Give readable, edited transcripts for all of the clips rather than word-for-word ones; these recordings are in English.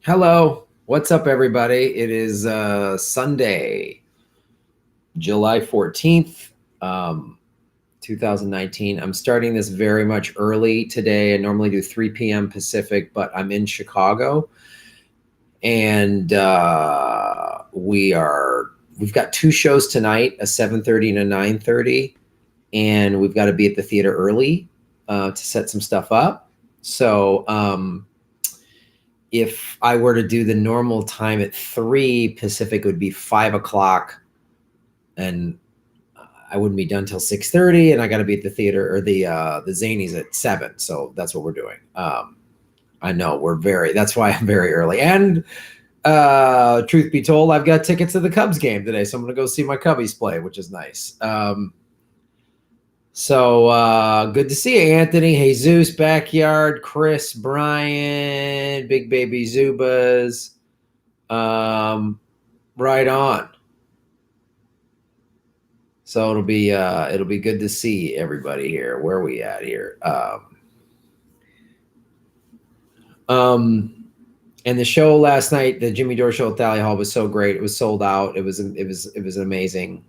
Hello, what's up, everybody? It is Sunday, July 14th, 2019. I'm starting this very much early today. I normally do 3 p.m. Pacific, but I'm in Chicago, and we've got two shows tonight, a 7:30 and a 9:30, and we've got to be at the theater early to set some stuff up. So if I were to do the normal time at 3 Pacific, it would be 5 o'clock, and I wouldn't be done till 6:30, and I got to be at the theater or the Zanies at 7. So that's what we're doing. I know that's why I'm very early. And truth be told, I've got tickets to the Cubs game today, so I'm going to go see my Cubbies play, which is nice. So good to see you, Anthony, Jesus, Backyard, Kris, Brian, Big Baby Zubas. Right on. So it'll be good to see everybody here. Where are we at here? And the show last night, the Jimmy Dore show at Thalia Hall, was so great. It was sold out. It was amazing.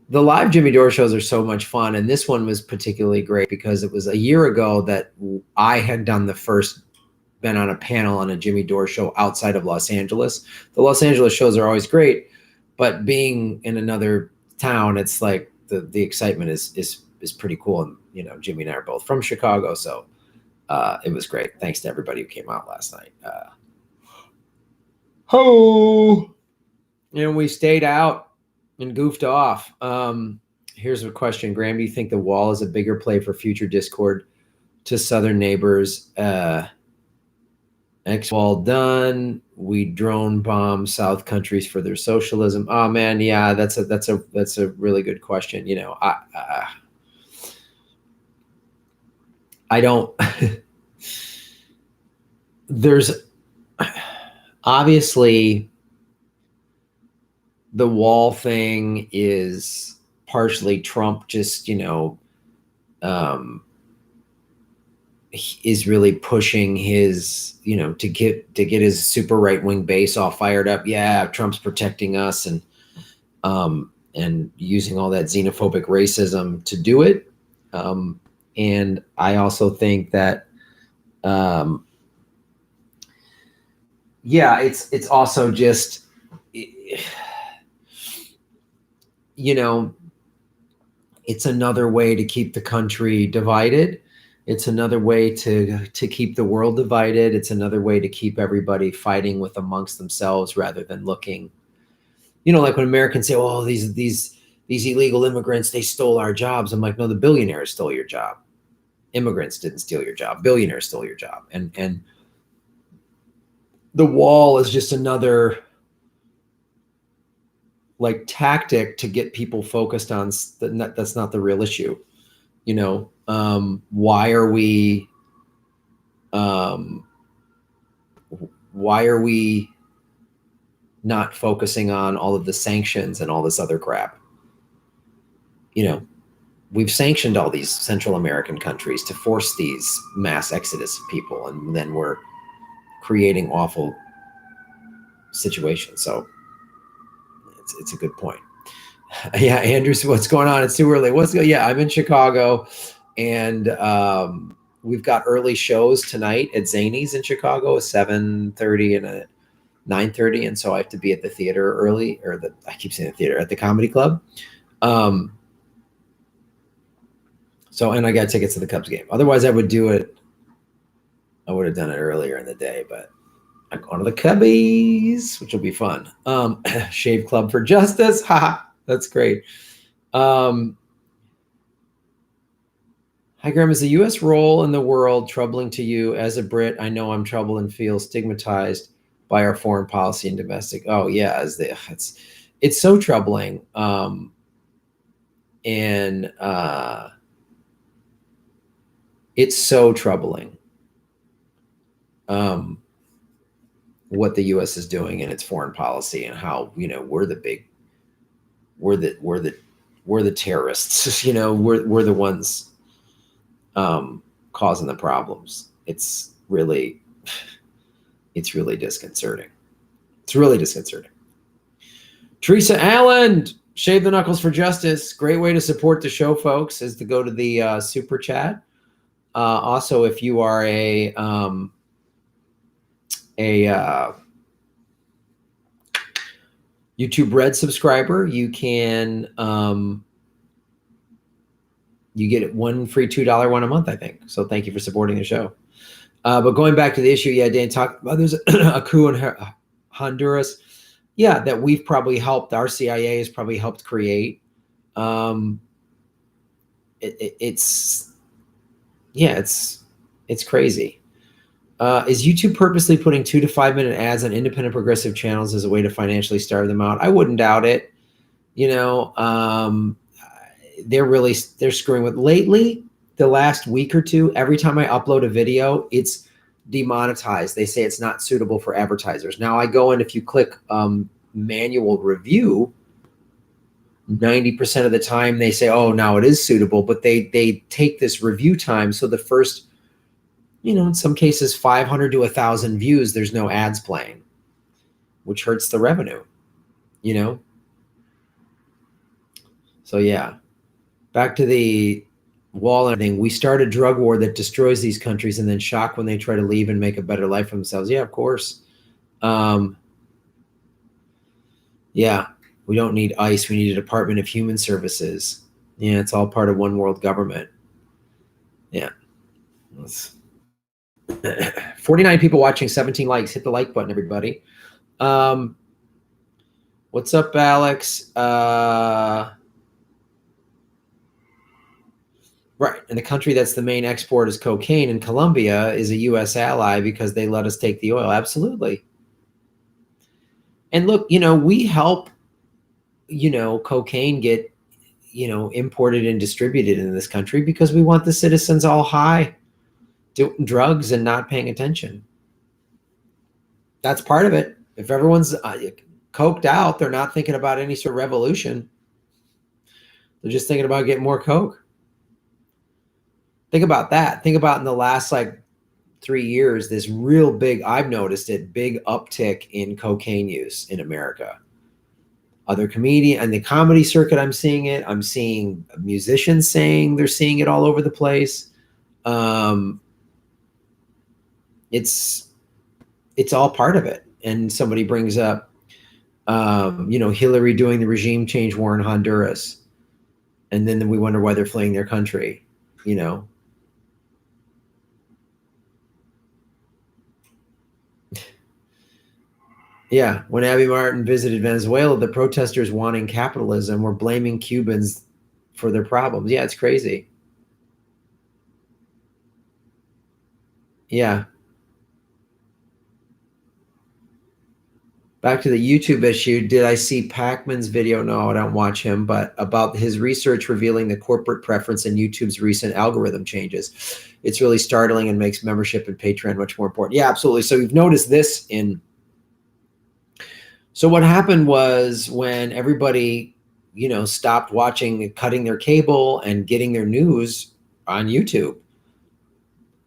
The live Jimmy Dore shows are so much fun, and this one was particularly great because it was a year ago that I had been on a panel on a Jimmy Dore show outside of Los Angeles. The Los Angeles shows are always great, but being in another town, it's like the excitement is pretty cool. And Jimmy and I are both from Chicago, so it was great. Thanks to everybody who came out last night. We stayed out and goofed off. Here's a question, Graham. Do you think the wall is a bigger play for future discord to southern neighbors? Ex-wall done. We drone bomb South countries for their socialism. Oh man, yeah, that's a really good question. I don't. There's obviously the wall thing is partially Trump just is really pushing his to get his super right-wing base all fired up. Yeah, Trump's protecting us, and using all that xenophobic racism to do it. And I also think that it's also just it's another way to keep the country divided. It's another way to keep the world divided. It's another way to keep everybody fighting with amongst themselves rather than looking, like when Americans say, "Oh, these illegal immigrants, they stole our jobs." I'm like, no, the billionaires stole your job. Immigrants didn't steal your job. Billionaires stole your job. And the wall is just another tactic to get people focused on that's not the real issue. Why are we not focusing on all of the sanctions and all this other crap? We've sanctioned all these Central American countries to force these mass exodus of people, and then we're creating awful situations. So it's a good point. Yeah, Andrew, what's going on? It's too early. Yeah, I'm in Chicago, and we've got early shows tonight at Zanies in Chicago, a 7:30 and a 9:30, and so I have to be at the theater early, I keep saying the theater, at the comedy club. And I got tickets to the Cubs game. Otherwise, I would do it. I would have done it earlier in the day, but I'm going to the Cubbies, which will be fun. Shave Club for Justice. Ha! That's great. Hi, Graham. Is the U.S. role in the world troubling to you? As a Brit, I know I'm troubled and feel stigmatized by our foreign policy and domestic. Oh, yeah. It's so troubling. It's so troubling what the U.S. is doing in its foreign policy, and how we're the terrorists. We're the ones causing the problems. it's really disconcerting. It's really disconcerting. Teresa Allen, Shave the Knuckles for Justice. Great way to support the show, folks, is to go to the super chat. Also, if you are a YouTube Red subscriber, you can you get one free $2 one a month, I think. So thank you for supporting the show. But going back to the issue, yeah, Dan talked about there's a coup in Honduras. Yeah, that we've probably helped. Our CIA has probably helped create. It's crazy. Is YouTube purposely putting 2 to 5 minute ads on independent progressive channels as a way to financially starve them out? I wouldn't doubt it. You know, they're screwing with lately. The last week or two, every time I upload a video, it's demonetized. They say it's not suitable for advertisers. Now I go in, if you click manual review, 90% of the time they say, oh, now it is suitable, but they take this review time. So the first, you know, in some cases, 500 to 1,000 views, there's no ads playing, which hurts the revenue, you know? So yeah, back to the wall and everything. We start a drug war that destroys these countries and then shock when they try to leave and make a better life for themselves. Yeah, of course. Yeah, we don't need ICE. We need a Department of Human Services. Yeah, it's all part of one world government. Yeah. 49 people watching, 17 likes. Hit the like button, everybody. What's up, Alex? Right. And the country that's the main export is cocaine, and Colombia is a U.S. ally because they let us take the oil. Absolutely. And look, you know, we help, you know, cocaine get, you know, imported and distributed in this country because we want the citizens all high, doing drugs and not paying attention. That's part of it. If everyone's coked out, they're not thinking about any sort of revolution. They're just thinking about getting more coke. Think about that. Think about in the last like 3 years, this real big, I've noticed it, big uptick in cocaine use in America. Other comedian and the comedy circuit, I'm seeing it. I'm seeing musicians saying they're seeing it all over the place. It's all part of it. And somebody brings up, you know, Hillary doing the regime change war in Honduras. And then we wonder why they're fleeing their country, you know. Yeah, when Abby Martin visited Venezuela, the protesters wanting capitalism were blaming Cubans for their problems. Yeah, it's crazy. Yeah. Back to the YouTube issue. Did I see Pacman's video? No, I don't watch him, but about his research revealing the corporate preference in YouTube's recent algorithm changes. It's really startling and makes membership and Patreon much more important. Yeah, absolutely. So you've noticed this so what happened was when everybody, you know, stopped watching, cutting their cable and getting their news on YouTube,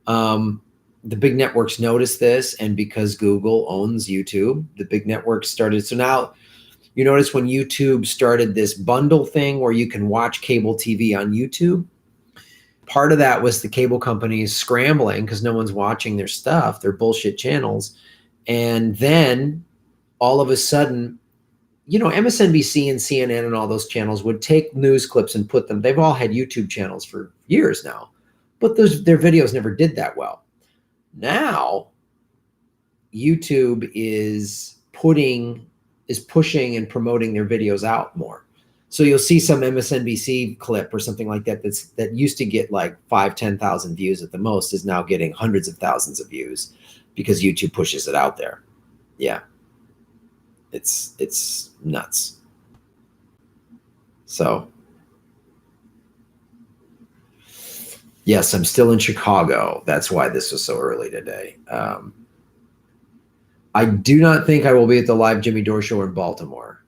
the big networks noticed this, and because Google owns YouTube, the big networks started. So now you notice when YouTube started this bundle thing where you can watch cable TV on YouTube, part of that was the cable companies scrambling because no one's watching their stuff, their bullshit channels. And then all of a sudden, you know, MSNBC and CNN and all those channels would take news clips and put them, they've all had YouTube channels for years now, but their videos never did that well. Now, YouTube is pushing and promoting their videos out more. So you'll see some MSNBC clip or something like that that used to get like 5,000-10,000 views at the most is now getting hundreds of thousands of views because YouTube pushes it out there. Yeah. It's nuts. So yes, I'm still in Chicago. That's why this was so early today. I do not think I will be at the live Jimmy Dore show in Baltimore.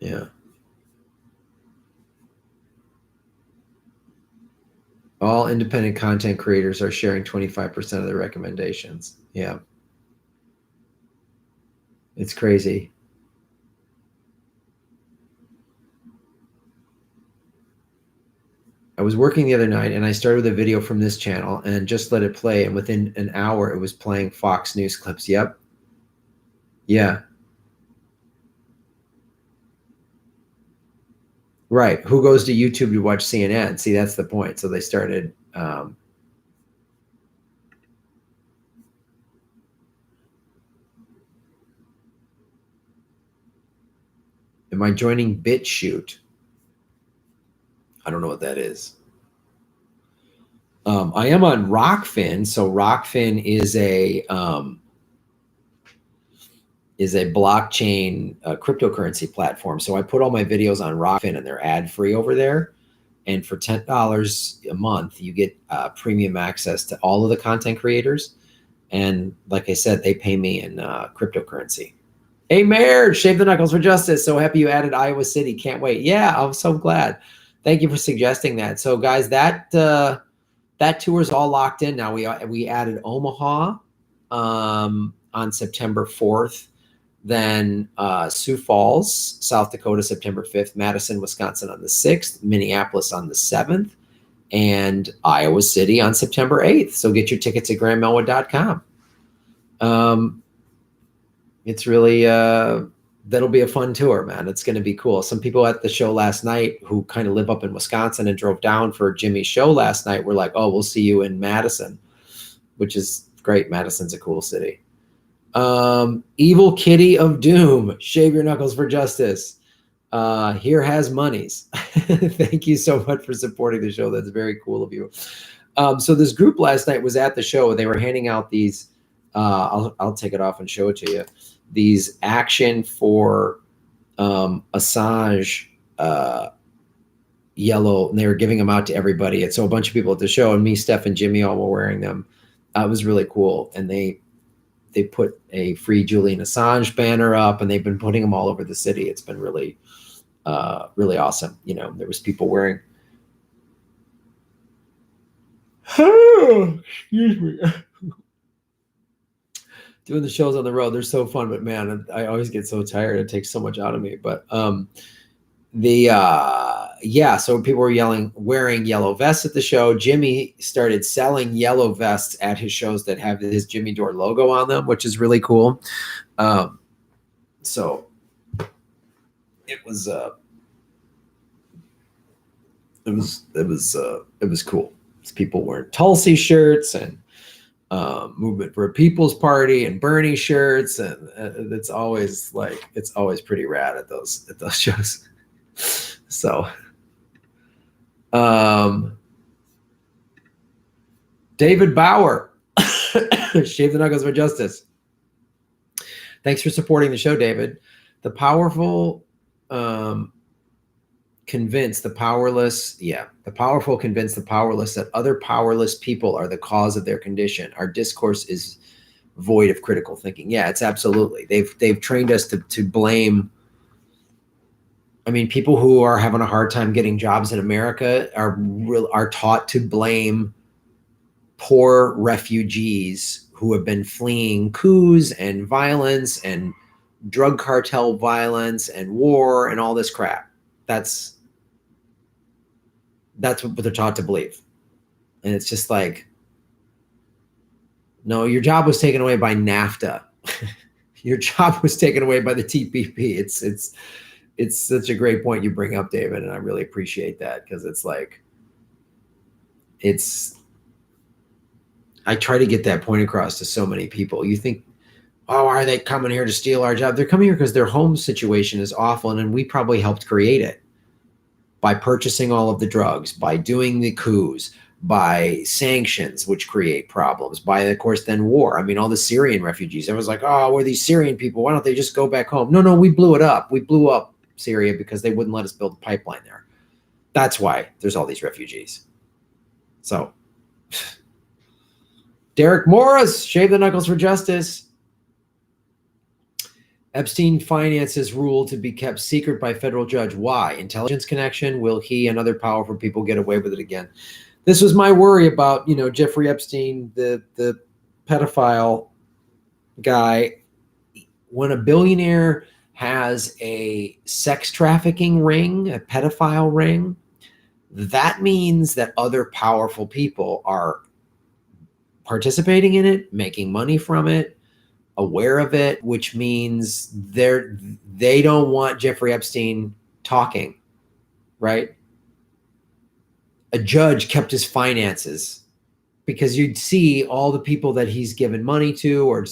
Yeah. All independent content creators are sharing 25% of their recommendations. Yeah. It's crazy. I was working the other night and I started with a video from this channel and just let it play. And within an hour, it was playing Fox News clips. Yep. Yeah. Right. Who goes to YouTube to watch CNN? See, that's the point. So they started. Am I joining BitChute? I don't know what that is. I am on Rockfin. So Rockfin is a blockchain cryptocurrency platform. So I put all my videos on Rockfin and they're ad free over there. And for $10 a month, you get premium access to all of the content creators. And like I said, they pay me in cryptocurrency. Hey, Mayor, shave the knuckles for justice. So happy you added Iowa City. Can't wait. Yeah, I'm so glad. Thank you for suggesting that. So guys, that tour is all locked in now. We added Omaha on September 4th. Then Sioux Falls, South Dakota, September 5th, Madison, Wisconsin on the 6th, Minneapolis on the 7th, and Iowa City on September 8th. So get your tickets at grandmelwood.com. It's really, that'll be a fun tour, man. It's going to be cool. Some people at the show last night who kind of live up in Wisconsin and drove down for Jimmy's show last night were like, oh, we'll see you in Madison, which is great. Madison's a cool city. Evil Kitty of Doom, shave your knuckles for justice. Here has monies. Thank you so much for supporting the show. That's very cool of you. So this group last night was at the show. They were handing out these, I'll take it off and show it to you. These action for Assange yellow, and they were giving them out to everybody. And so a bunch of people at the show, and me, Steph, and Jimmy all were wearing them. It was really cool. And they put a free Julian Assange banner up, and they've been putting them all over the city. It's been really, really awesome. You know, there was people wearing. Excuse me. Doing the shows on the road, they're so fun, but man, I always get so tired. It takes so much out of me. But so people were wearing yellow vests at the show. Jimmy started selling yellow vests at his shows that have his Jimmy Dore logo on them, which is really cool. So it was cool. It's people wearing Tulsi shirts and Movement for a People's Party and Bernie shirts, and it's always pretty rad at those shows. So David Bauer, shave the knuckles for justice. Thanks for supporting the show, David. The powerful convince the powerless. The powerful convince the powerless that other powerless people are the cause of their condition. Our discourse is void of critical thinking. Yeah, it's absolutely. They've trained us to blame. I mean, people who are having a hard time getting jobs in America are taught to blame poor refugees who have been fleeing coups and violence and drug cartel violence and war and all this crap. That's what they're taught to believe. And it's just like, no, your job was taken away by NAFTA. Your job was taken away by the TPP. It's such a great point you bring up, David, and I really appreciate that, because it's like, I try to get that point across to so many people. You think, oh, are they coming here to steal our job? They're coming here because their home situation is awful, and we probably helped create it by purchasing all of the drugs, by doing the coups, by sanctions, which create problems, by, of course, then war. I mean, all the Syrian refugees. I was like, oh, we're these Syrian people. Why don't they just go back home? No, we blew it up. We blew up Syria because they wouldn't let us build a pipeline there. That's why there's all these refugees. So, Derek Morris, shave the knuckles for justice. Epstein finances rule to be kept secret by federal judge. Why? Intelligence connection? Will he and other powerful people get away with it again? This was my worry about, Jeffrey Epstein, the pedophile guy. When a billionaire has a sex trafficking ring, a pedophile ring, that means that other powerful people are participating in it, making money from it, aware of it, which means they don't want Jeffrey Epstein talking, right? A judge kept his finances because you'd see all the people that he's given money to, or,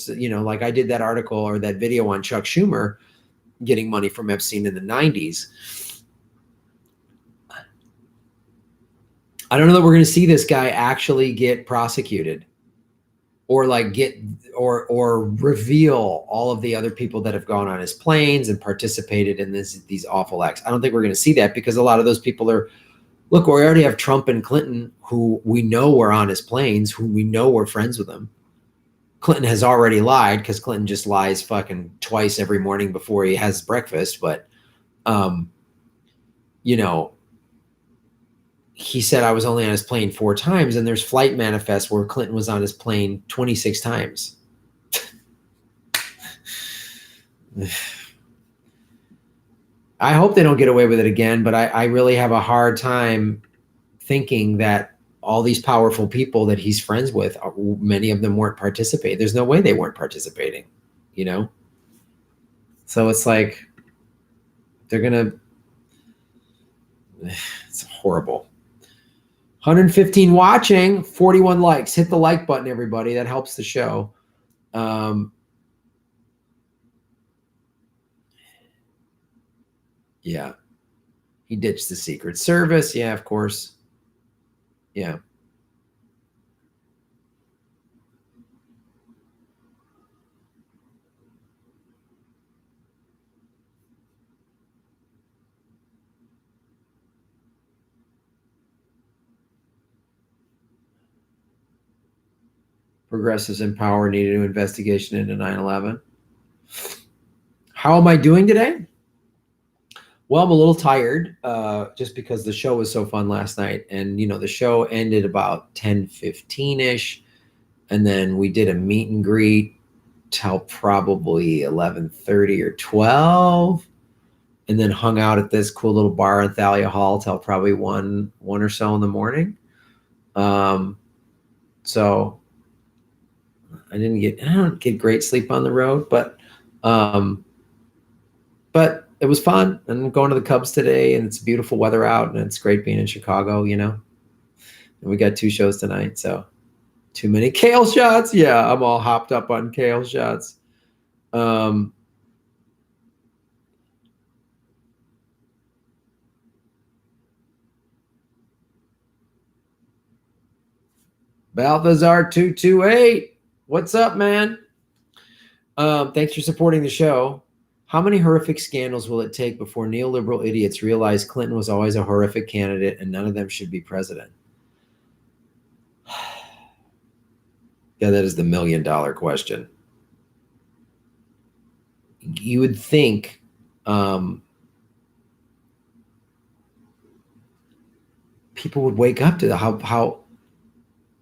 like I did that article or that video on Chuck Schumer getting money from Epstein in the 90s. I don't know that we're going to see this guy actually get prosecuted or or reveal all of the other people that have gone on his planes and participated in these awful acts. I don't think we're going to see that because a lot of those people are, look, we already have Trump and Clinton who we know were on his planes, who we know were friends with him. Clinton has already lied because Clinton just lies fucking twice every morning before he has breakfast. But, he said I was only on his plane 4 times, and there's flight manifests where Clinton was on his plane 26 times. I hope they don't get away with it again, but I really have a hard time thinking that all these powerful people that he's friends with, many of them weren't participating. There's no way they weren't participating, So it's like, they're going to, it's horrible. 115 watching, 41 likes. Hit the like button, everybody. That helps the show. Yeah. He ditched the Secret Service. Yeah, of course. Yeah. Progressives in power needed an investigation into 9/11. How am I doing today? Well, I'm a little tired just because the show was so fun last night. And, the show ended about 10:15-ish. And then we did a meet and greet till probably 11:30 or 12. And then hung out at this cool little bar in Thalia Hall till probably 1 or so in the morning. So I don't get great sleep on the road, but it was fun. And I'm going to the Cubs today, and it's beautiful weather out, and it's great being in Chicago, And we got 2 shows tonight, so too many kale shots. Yeah, I'm all hopped up on kale shots. Balthazar 228. What's up, man? Thanks for supporting the show. How many horrific scandals will it take before neoliberal idiots realize Clinton was always a horrific candidate and none of them should be president? Yeah, that is the $1 million question. You would think people would wake up to how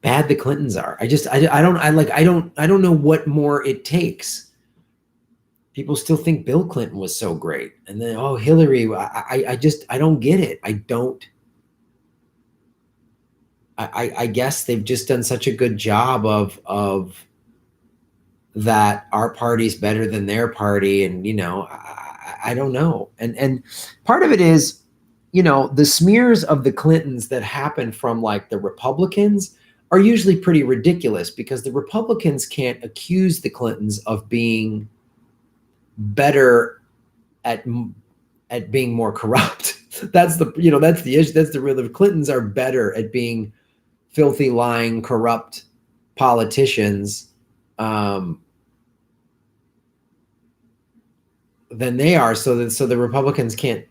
bad the Clintons are. I don't know what more it takes. People still think Bill Clinton was so great. And then, Hillary, I don't get it. I guess they've just done such a good job of that our party's better than their party. And, I don't know. And part of it is, the smears of the Clintons that happen from like the Republicans are usually pretty ridiculous because the Republicans can't accuse the Clintons of being better at being more corrupt. That's the issue. That's the real. The Clintons are better at being filthy, lying, corrupt politicians than they are. So the Republicans can't.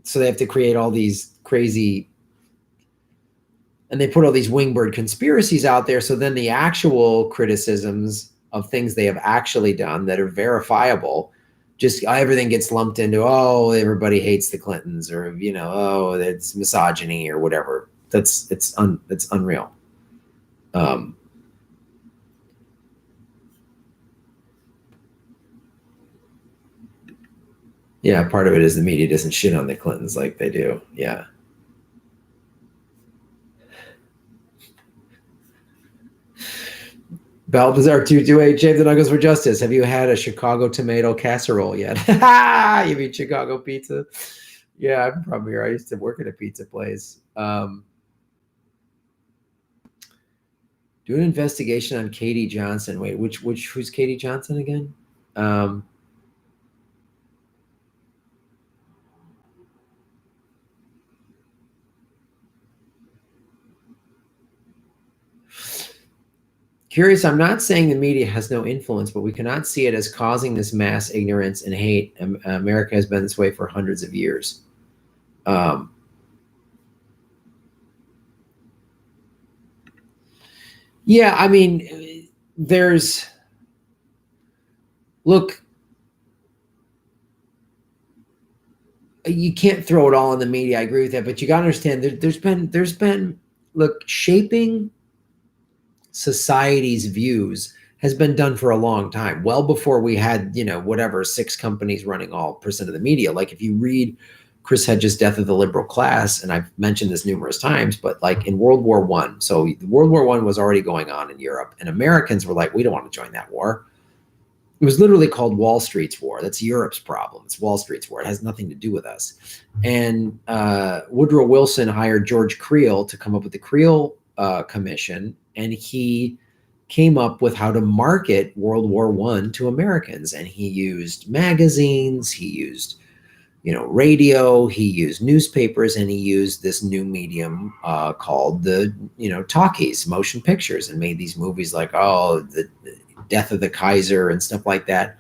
So they have to create all these crazy, and they put all these wingbird conspiracies out there. So then the actual criticisms of things they have actually done that are verifiable. Just everything gets lumped into, oh, everybody hates the Clintons, or, you know, oh, it's misogyny or whatever. It's unreal. Yeah, part of it is the media doesn't shit on the Clintons like they do. Yeah. Balthazar 228, James the Nuggets for Justice. Have you had a Chicago tomato casserole yet? You mean Chicago pizza? Yeah, I'm from here. I used to work at a pizza place. Do an investigation on Katie Johnson. Wait, who's Katie Johnson again? Curious, I'm not saying the media has no influence, but we cannot see it as causing this mass ignorance and hate. America has been this way for hundreds of years. Yeah, I mean, look, you can't throw it all in the media. I agree with that, but you got to understand there's been, look, shaping society's views has been done for a long time, well before we had, you know, whatever, 6 companies running all percent of the media. Like if you read Chris Hedges' Death of the Liberal Class, and I've mentioned this numerous times, but like in World War I, so World War I was already going on in Europe, and Americans were like, we don't want to join that war. It was literally called Wall Street's War. That's Europe's problem. It's Wall Street's War. It has nothing to do with us. And Woodrow Wilson hired George Creel to come up with the Creel Commission, and he came up with how to market World War I to Americans. And he used magazines, he used, you know, radio, he used newspapers, and he used this new medium called the, you know, talkies, motion pictures, and made these movies like, oh, the Death of the Kaiser and stuff like that.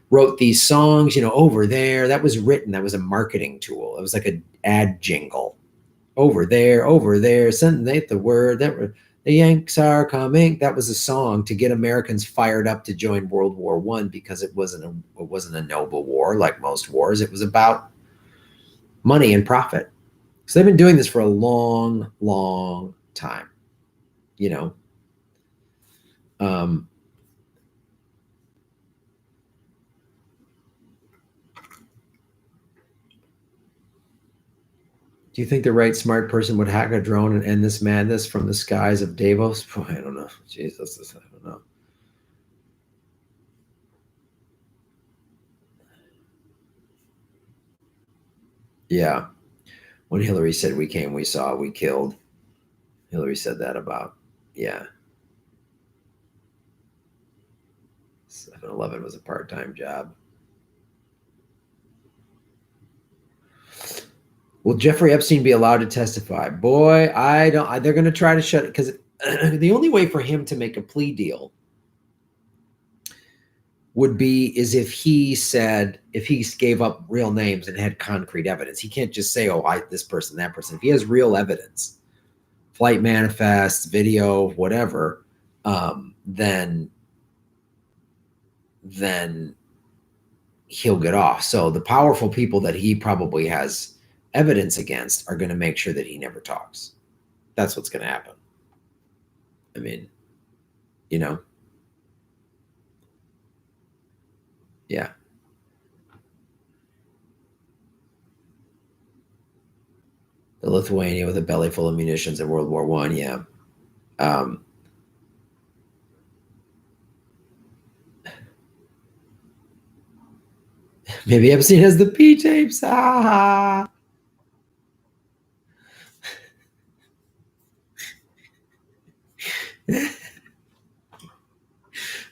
Wrote these songs, you know, over there. That was written. That was a marketing tool. It was like an ad jingle. Over there, send the word that the Yanks are coming. That was a song to get Americans fired up to join World War I, because it wasn't a noble war like most wars. It was about money and profit. So they've been doing this for a long, long time, you know. Do you think the right smart person would hack a drone and end this madness from the skies of Davos? Boy, I don't know. Jesus, I don't know. Yeah. When Hillary said we came, we saw, we killed. Hillary said that about, yeah. 7-Eleven was a part-time job. Will Jeffrey Epstein be allowed to testify? Boy, they're going to try to shut it, because the only way for him to make a plea deal would be is if he gave up real names and had concrete evidence. He can't just say, oh, this person, that person. If he has real evidence, flight manifests, video, whatever, then he'll get off. So the powerful people that he probably has evidence against are going to make sure that he never talks. That's what's going to happen. I mean, you know, yeah. The Lithuania with a belly full of munitions in World War I, yeah. Maybe Epstein has the P tapes. Ah.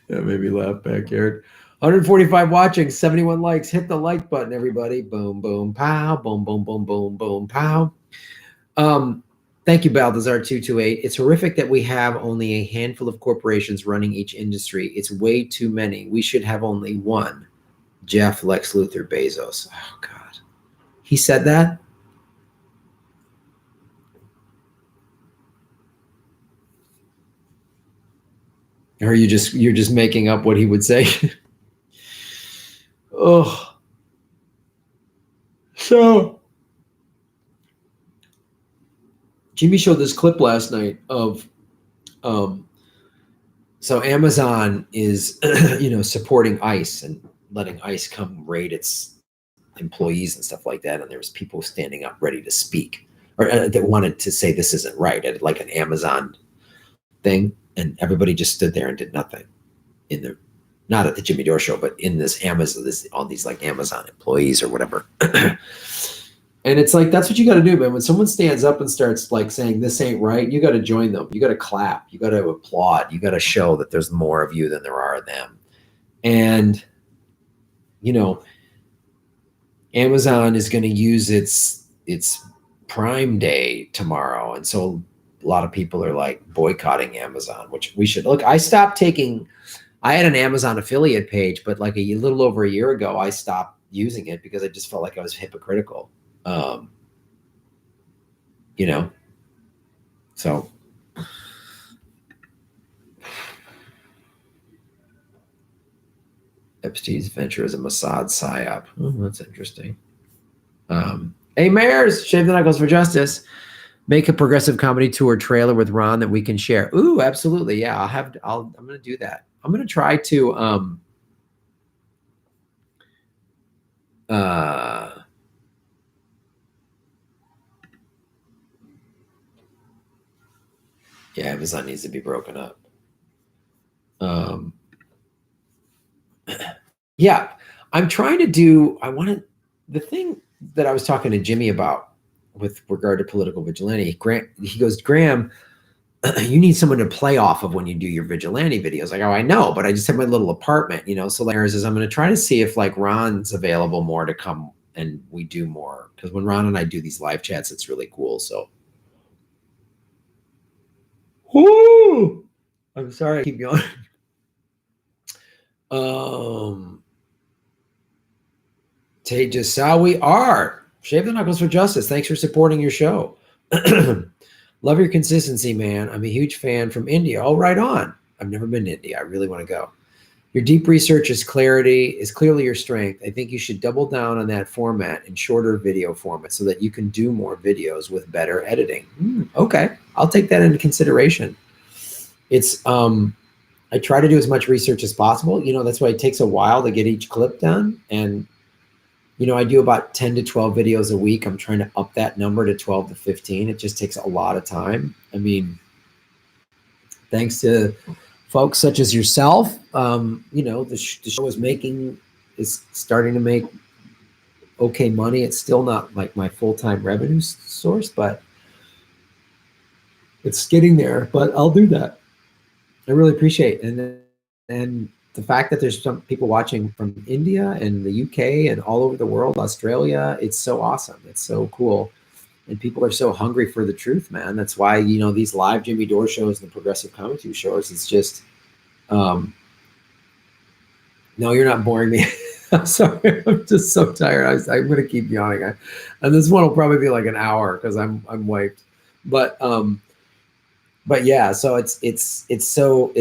That made me laugh back, Eric. 145 watching, 71 likes. Hit the like button, everybody. Boom, boom, pow. Boom, boom, boom, boom, boom, pow. Thank you, Balthazar 228. It's horrific that we have only a handful of corporations running each industry. It's way too many. We should have only one. Jeff, Lex Luthor, Bezos. Oh, God. He said that? Or you're just making up what he would say? Oh, so Jimmy showed this clip last night of, so Amazon is, supporting ICE and letting ICE come raid its employees and stuff like that. And there was people standing up ready to speak, or that wanted to say this isn't right at like an Amazon thing, and everybody just stood there and did nothing in the, not at the Jimmy Dore show, but in this Amazon, all these like Amazon employees or whatever. And it's like, that's what you got to do, man. When someone stands up and starts like saying this ain't right, you got to join them. You got to clap. You got to applaud. You got to show that there's more of you than there are of them. And, Amazon is going to use its Prime Day tomorrow. And so a lot of people are like boycotting Amazon, which we should. Look, I had an Amazon affiliate page, but like a little over a year ago, I stopped using it because I just felt like I was hypocritical. So Epstein's venture as a Mossad psyop. Oh, that's interesting. Hey, mayors, shave the knuckles for justice. Make a progressive comedy tour trailer with Ron that we can share. Ooh, absolutely. Yeah, I'm going to do that. I'm going to try to, yeah, Amazon needs to be broken up. Yeah, I'm trying to do, the thing that I was talking to Jimmy about with regard to political vigilante, he goes, Graham, you need someone to play off of when you do your vigilante videos. Like, oh, I know, but I just have my little apartment, So Larry says, I'm going to try to see if like Ron's available more to come and we do more. Because when Ron and I do these live chats, it's really cool. So, whoo! I'm sorry, I keep going. Tejasawi R. Shave the knuckles for justice. Thanks for supporting your show. Love your consistency, man. I'm a huge fan from India. Oh, right on. I've never been to India. I really want to go. Your deep research is clearly your strength. I think you should double down on that format and shorter video format so that you can do more videos with better editing. Okay. I'll take that into consideration. It's, I try to do as much research as possible. That's why it takes a while to get each clip done. And, I do about 10 to 12 videos a week. I'm trying to up that number to 12 to 15. It just takes a lot of time. I mean, thanks to folks such as yourself, the show is starting to make okay money. It's still not like my full-time revenue source, but it's getting there. But I'll do that. I really appreciate it. And the fact that there's some people watching from India and the UK and all over the world, Australia, it's so awesome. It's so cool. And people are so hungry for the truth, man. That's why, these live Jimmy Dore shows and the progressive commentary shows, it's just, no, you're not boring me. I'm sorry. I'm just so tired. I'm going to keep yawning. And this one will probably be like an hour because I'm wiped. But yeah, so it's so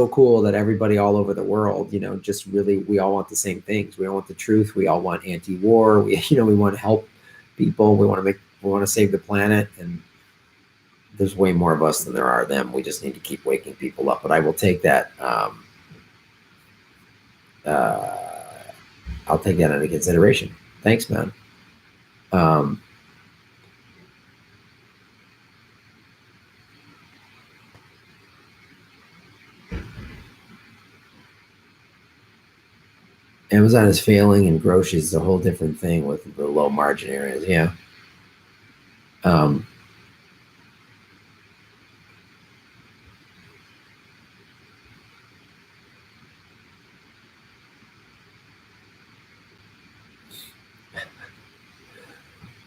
cool that everybody all over the world, just really, we all want the same things. We all want the truth. We all want anti-war. We want to help people. We want to save the planet. And there's way more of us than there are of them. We just need to keep waking people up. But I will take that. I'll take that into consideration. Thanks, man. Amazon is failing, and groceries is a whole different thing with the low margin areas. Yeah.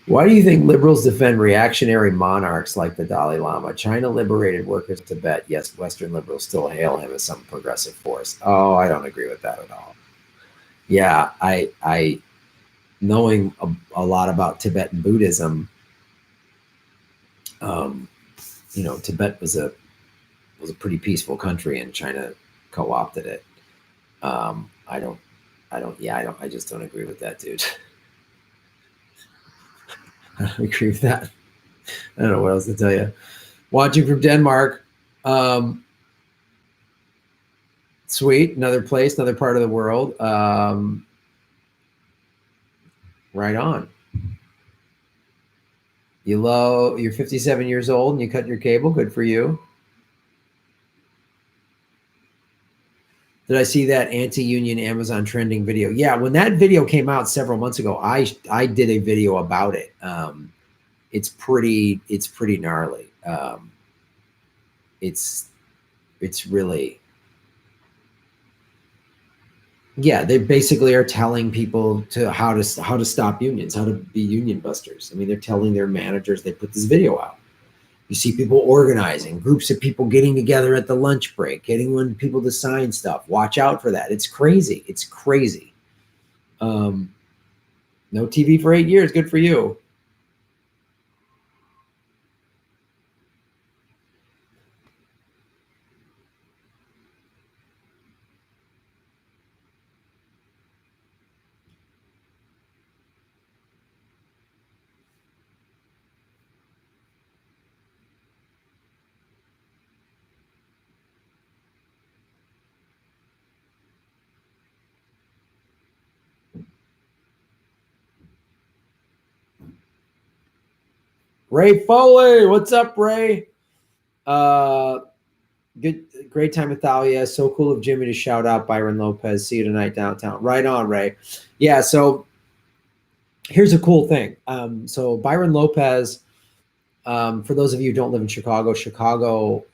Why do you think liberals defend reactionary monarchs like the Dalai Lama? China liberated workers of Tibet. Yes, Western liberals still hail him as some progressive force. Oh, I don't agree with that at all. Yeah, I knowing a lot about Tibetan Buddhism, Tibet was a pretty peaceful country, and China co-opted it. I just don't agree with that, dude. I don't agree with that. I don't know what else to tell you. Watching from Denmark. Sweet. Another place, another part of the world. Right on. You're 57 years old and you cut your cable. Good for you. Did I see that anti-union Amazon trending video? Yeah, when that video came out several months ago, I did a video about it. It's pretty gnarly. It's really, yeah, they basically are telling people how to stop unions, how to be union busters. I mean, they're telling their managers. They put this video out. You see people organizing, groups of people getting together at the lunch break, getting people to sign stuff. Watch out for that. It's crazy. It's crazy. No TV for 8 years. Good for you. Ray Foley, what's up, Ray? Great time with Thalia. So cool of Jimmy to shout out Byron Lopez. See you tonight downtown. Right on, Ray. Yeah, so here's a cool thing. So Byron Lopez, for those of you who don't live in Chicago,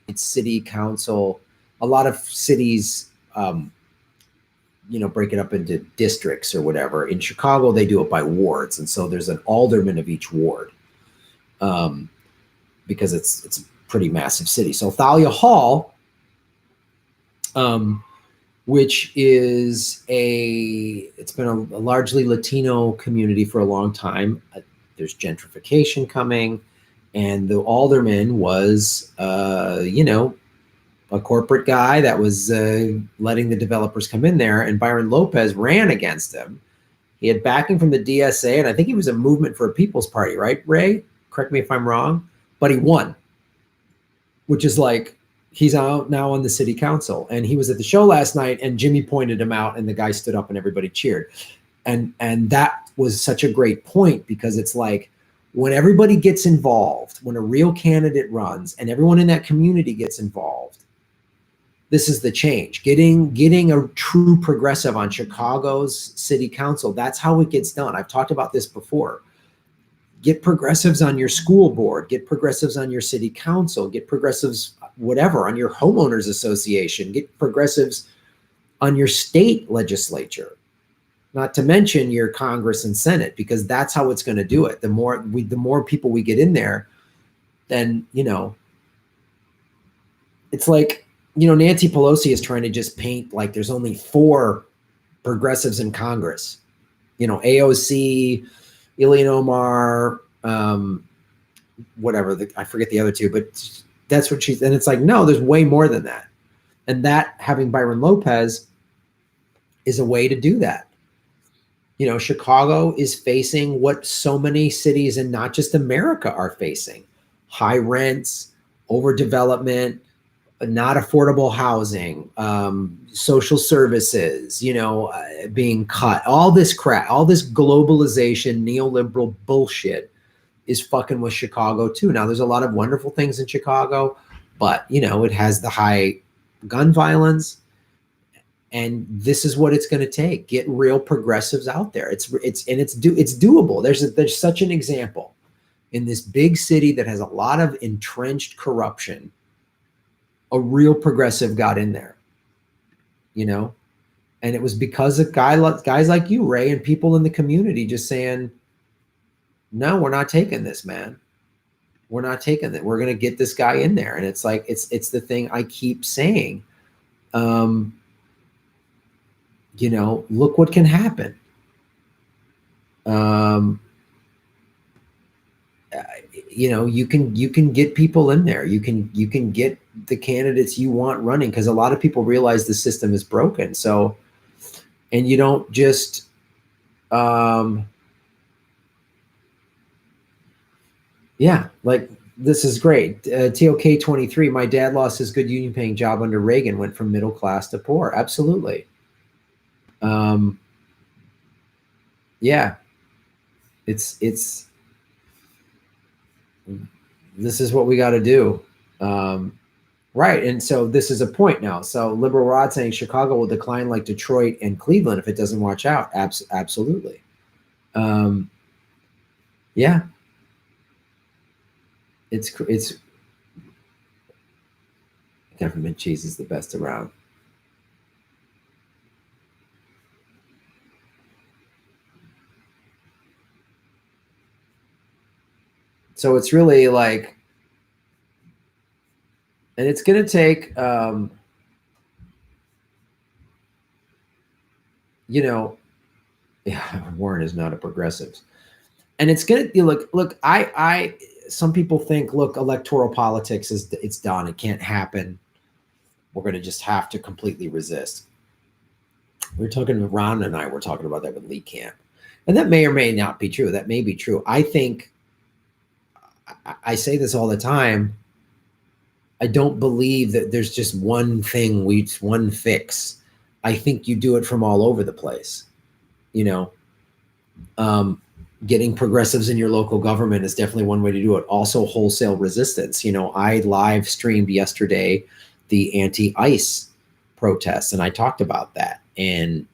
it's city council. A lot of cities, break it up into districts or whatever. In Chicago, they do it by wards. And so there's an alderman of each ward. Because it's a pretty massive city. So Thalia Hall, which is it's been a largely Latino community for a long time. There's gentrification coming, and the alderman was, a corporate guy that was letting the developers come in there, and Byron Lopez ran against him. He had backing from the DSA, and I think he was a Movement for a People's Party, right, Ray? Correct me if I'm wrong. But he won, which is like, he's out now on the city council. And he was at the show last night, and Jimmy pointed him out, and the guy stood up and everybody cheered. And that was such a great point, because it's like, when everybody gets involved, when a real candidate runs and everyone in that community gets involved, this is the change. Getting a true progressive on Chicago's city council, that's how it gets done. I've talked about this before. Get progressives on your school board, get progressives on your city council, get progressives, whatever, on your homeowners association, get progressives on your state legislature, not to mention your Congress and Senate, because that's how it's going to do it. The more people we get in there, then, it's like, Nancy Pelosi is trying to just paint like there's only 4 progressives in Congress, AOC, Ilhan Omar, whatever, I forget the other 2, but that's what and it's like, no, there's way more than that. And that, having Byron Lopez is a way to do that. Chicago is facing what so many cities, and not just America, are facing: high rents, overdevelopment, not affordable housing, social services, being cut, all this crap, all this globalization, neoliberal bullshit is fucking with Chicago too. Now, there's a lot of wonderful things in Chicago, but it has the high gun violence, and this is what it's going to take. Get real progressives out there. It's doable. There's such an example in this big city that has a lot of entrenched corruption. A real progressive got in there, and it was because of guys like you, Ray, and people in the community just saying, no, we're not taking this, man. We're not taking that. We're going to get this guy in there. And it's like, it's the thing I keep saying. Look what can happen. You can get people in there. You can get the candidates you want running, because a lot of people realize the system is broken. So, and you don't just, yeah, like this is great. TOK 23, my dad lost his good union paying job under Reagan, went from middle class to poor. Absolutely. Yeah, it's, this is what we got to do. Right. And so this is a point now. So Liberal Rod saying Chicago will decline like Detroit and Cleveland if it doesn't watch out. Absolutely. Yeah. It's government cheese is the best around. So it's really like, and it's going to take, you know, yeah, Warren is not a progressive, and it's going to look, some people think, look, electoral politics it's done. It can't happen. We're going to just have to completely resist. We're talking, Ron and I were talking about that with Lee Camp, and that may or may not be true. That may be true. I think, I say this all the time, I don't believe that there's just one thing, one fix. I think you do it from all over the place. Getting progressives in your local government is definitely one way to do it. Also, wholesale resistance. I live streamed yesterday the anti-ICE protests, and I talked about that. And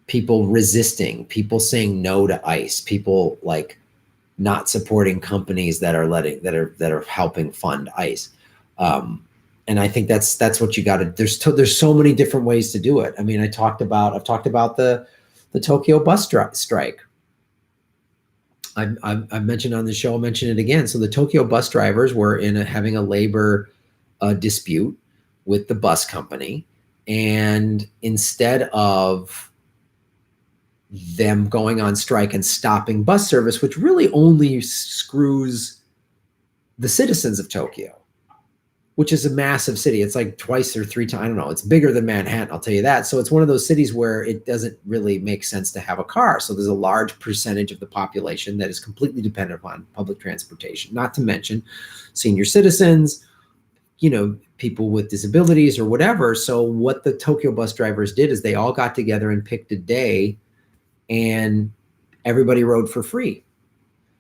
people resisting, people saying no to ICE, people like not supporting companies that are helping fund ICE. And I think that's what you got to. There's so many different ways to do it. I mean, I've talked about the Tokyo bus strike. I've mentioned on the show, I'll mention it again. So the Tokyo bus drivers were having a labor dispute with the bus company, and instead of them going on strike and stopping bus service, which really only screws the citizens of Tokyo, which is a massive city. It's like twice or three times, I don't know. It's bigger than Manhattan, I'll tell you that. So it's one of those cities where it doesn't really make sense to have a car. So there's a large percentage of the population that is completely dependent upon public transportation, not to mention senior citizens, people with disabilities or whatever. So what the Tokyo bus drivers did is they all got together and picked a day, and everybody rode for free.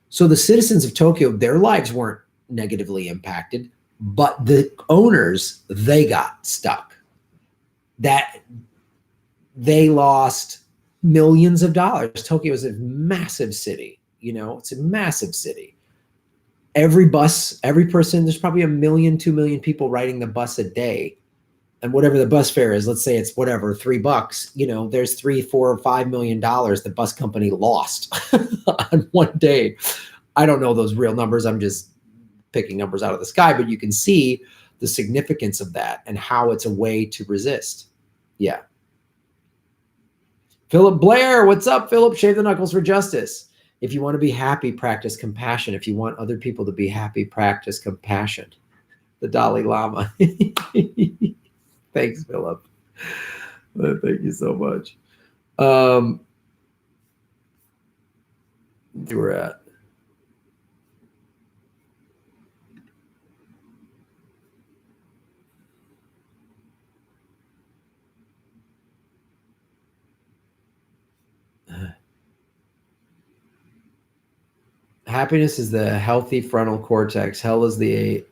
So the citizens of Tokyo, their lives weren't negatively impacted, but the owners, they got stuck. That they lost millions of dollars. Tokyo is a massive city. It's a massive city. Every person, there's probably 1 million, 2 million people riding the bus a day. And whatever the bus fare is, let's say it's whatever, $3, there's $3, $4, or $5 million the bus company lost on one day. I don't know those real numbers. I'm just picking numbers out of the sky, but you can see the significance of that and how it's a way to resist. Yeah. Philip Blair, what's up, Philip? Shave the knuckles for justice. If you want to be happy, practice compassion. If you want other people to be happy, practice compassion. The Dalai Lama. Thanks, Philip. Thank you so much. We're at happiness is the healthy frontal cortex. Hell is the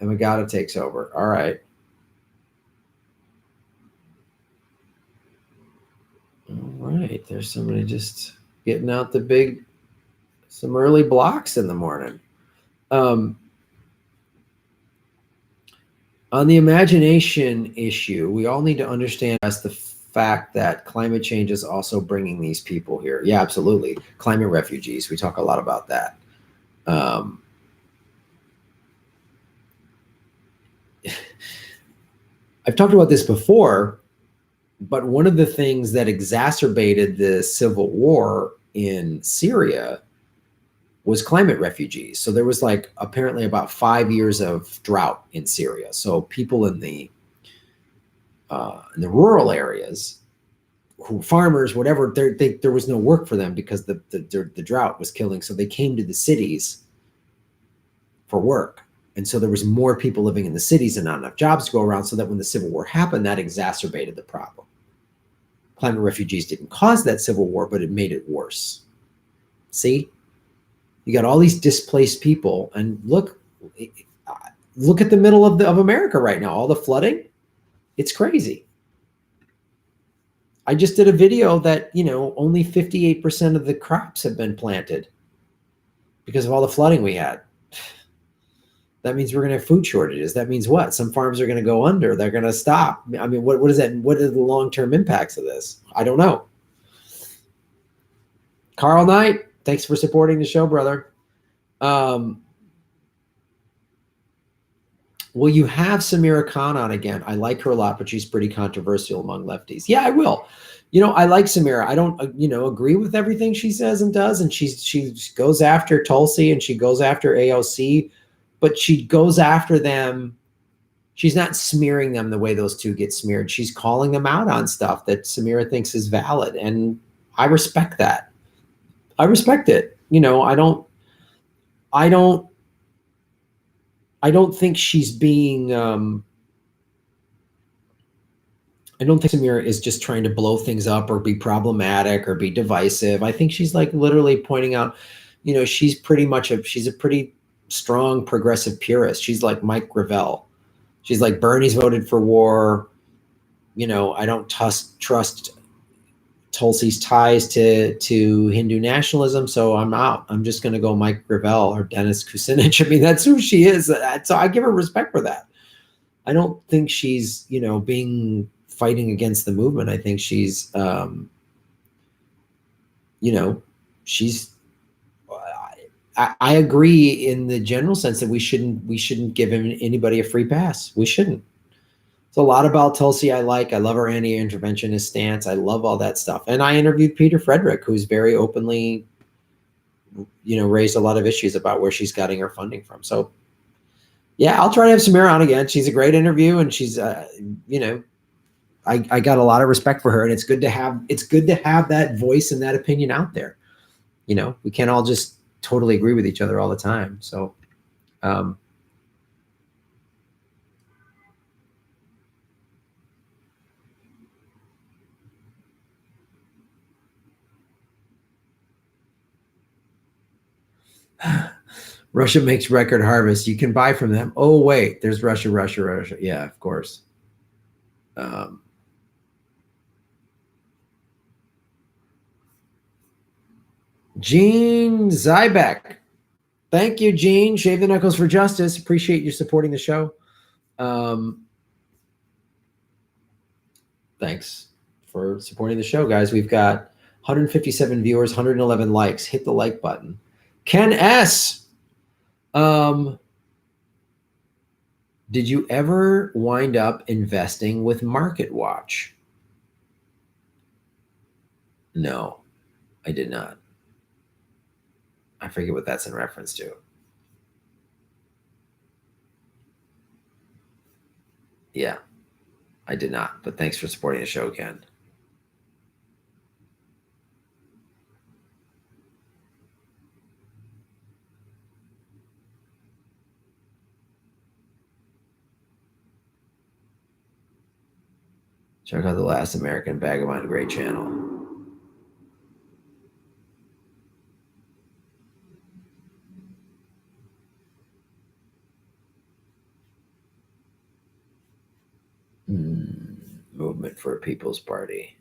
amygdala takes over. All right. All right. There's somebody just getting out some early blocks in the morning. On the imagination issue, we all need to understand the fact that climate change is also bringing these people here. Yeah, absolutely. Climate refugees. We talk a lot about that. I've talked about this before, but one of the things that exacerbated the civil war in Syria was climate refugees. So there was like apparently about 5 years of drought in Syria. So people in the rural areas, who farmers, whatever, there was no work for them because the drought was killing. So they came to the cities for work. And so there was more people living in the cities and not enough jobs to go around, so that when the Civil War happened, that exacerbated the problem. Climate refugees didn't cause that Civil War, but it made it worse. See? You got all these displaced people, and look at the middle of America right now, all the flooding. It's crazy. I just did a video that, only 58% of the crops have been planted because of all the flooding we had. That means we're going to have food shortages. That means what? Some farms are going to go under. They're going to stop. I mean, what is that? What are the long-term impacts of this? I don't know. Carl Knight, thanks for supporting the show, brother. Will you have Samira Khan on again? I like her a lot, but she's pretty controversial among lefties. Yeah, I will. I like Samira. I don't, agree with everything she says and does. And she goes after Tulsi and she goes after AOC, but she goes after them. She's not smearing them the way those two get smeared. She's calling them out on stuff that Samira thinks is valid. And I respect that. I respect it. I don't think she's being, I don't think Samira is just trying to blow things up or be problematic or be divisive. I think she's like literally pointing out, she's a pretty strong progressive purist. She's like Mike Gravel. She's like, Bernie's voted for war. I don't trust Tulsi's ties to Hindu nationalism, so I'm out. I'm just going to go Mike Gravel or Dennis Kucinich. I mean, that's who she is. So I give her respect for that. I don't think she's, fighting against the movement. I think she's, she's. I agree in the general sense that we shouldn't give anybody a free pass. We shouldn't. It's a lot about Tulsi. I love her anti-interventionist stance. I love all that stuff. And I interviewed Peter Frederick, who's very openly, raised a lot of issues about where she's getting her funding from. So yeah, I'll try to have Samira on again. She's a great interview, and she's, I got a lot of respect for her, and it's good to have that voice and that opinion out there. We can't all just totally agree with each other all the time. So, Russia makes record harvest. You can buy from them. Oh, wait, there's Russia. Yeah, of course. Gene Zybeck. Thank you, Gene. Shave the Knuckles for Justice. Appreciate you supporting the show. Thanks for supporting the show, guys. We've got 157 viewers, 111 likes. Hit the like button. Ken S. Did you ever wind up investing with MarketWatch? No, I did not. I forget what that's in reference to. Yeah, I did not, but thanks for supporting the show, Ken. Check out The Last American Vagabond, great channel. Movement for a People's Party.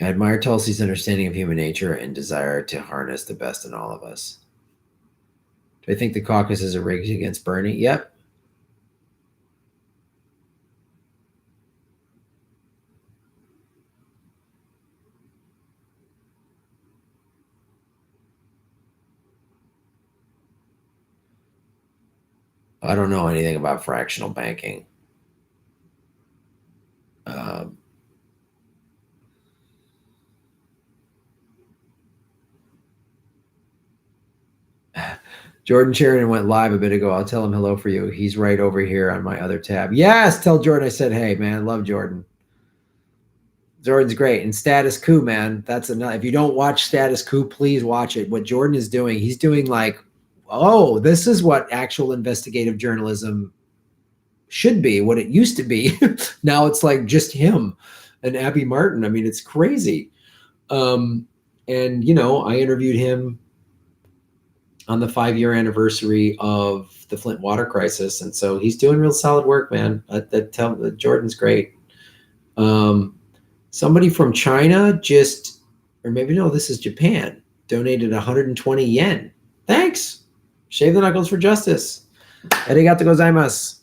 I admire Tulsi's understanding of human nature and desire to harness the best in all of us. Do I think the caucuses are rigged against Bernie? Yep. I don't know anything about fractional banking. Jordan Sheridan went live a bit ago. I'll tell him hello for you. He's right over here on my other tab. Yes, tell Jordan I said, hey, man, love Jordan. Jordan's great. And Status Coup, man, that's enough. If you don't watch Status Coup, please watch it. What Jordan is doing, he's doing like, oh, this is what actual investigative journalism should be, what it used to be. Now it's like just him and Abby Martin. I mean, it's crazy. And, you know, I interviewed him on the 5-year anniversary of the Flint water crisis. And so he's doing real solid work, man. Jordan's great. Somebody from China just, or maybe no, this is Japan, donated 120 yen. Thanks. Shave the knuckles for justice. Arigato gozaimasu.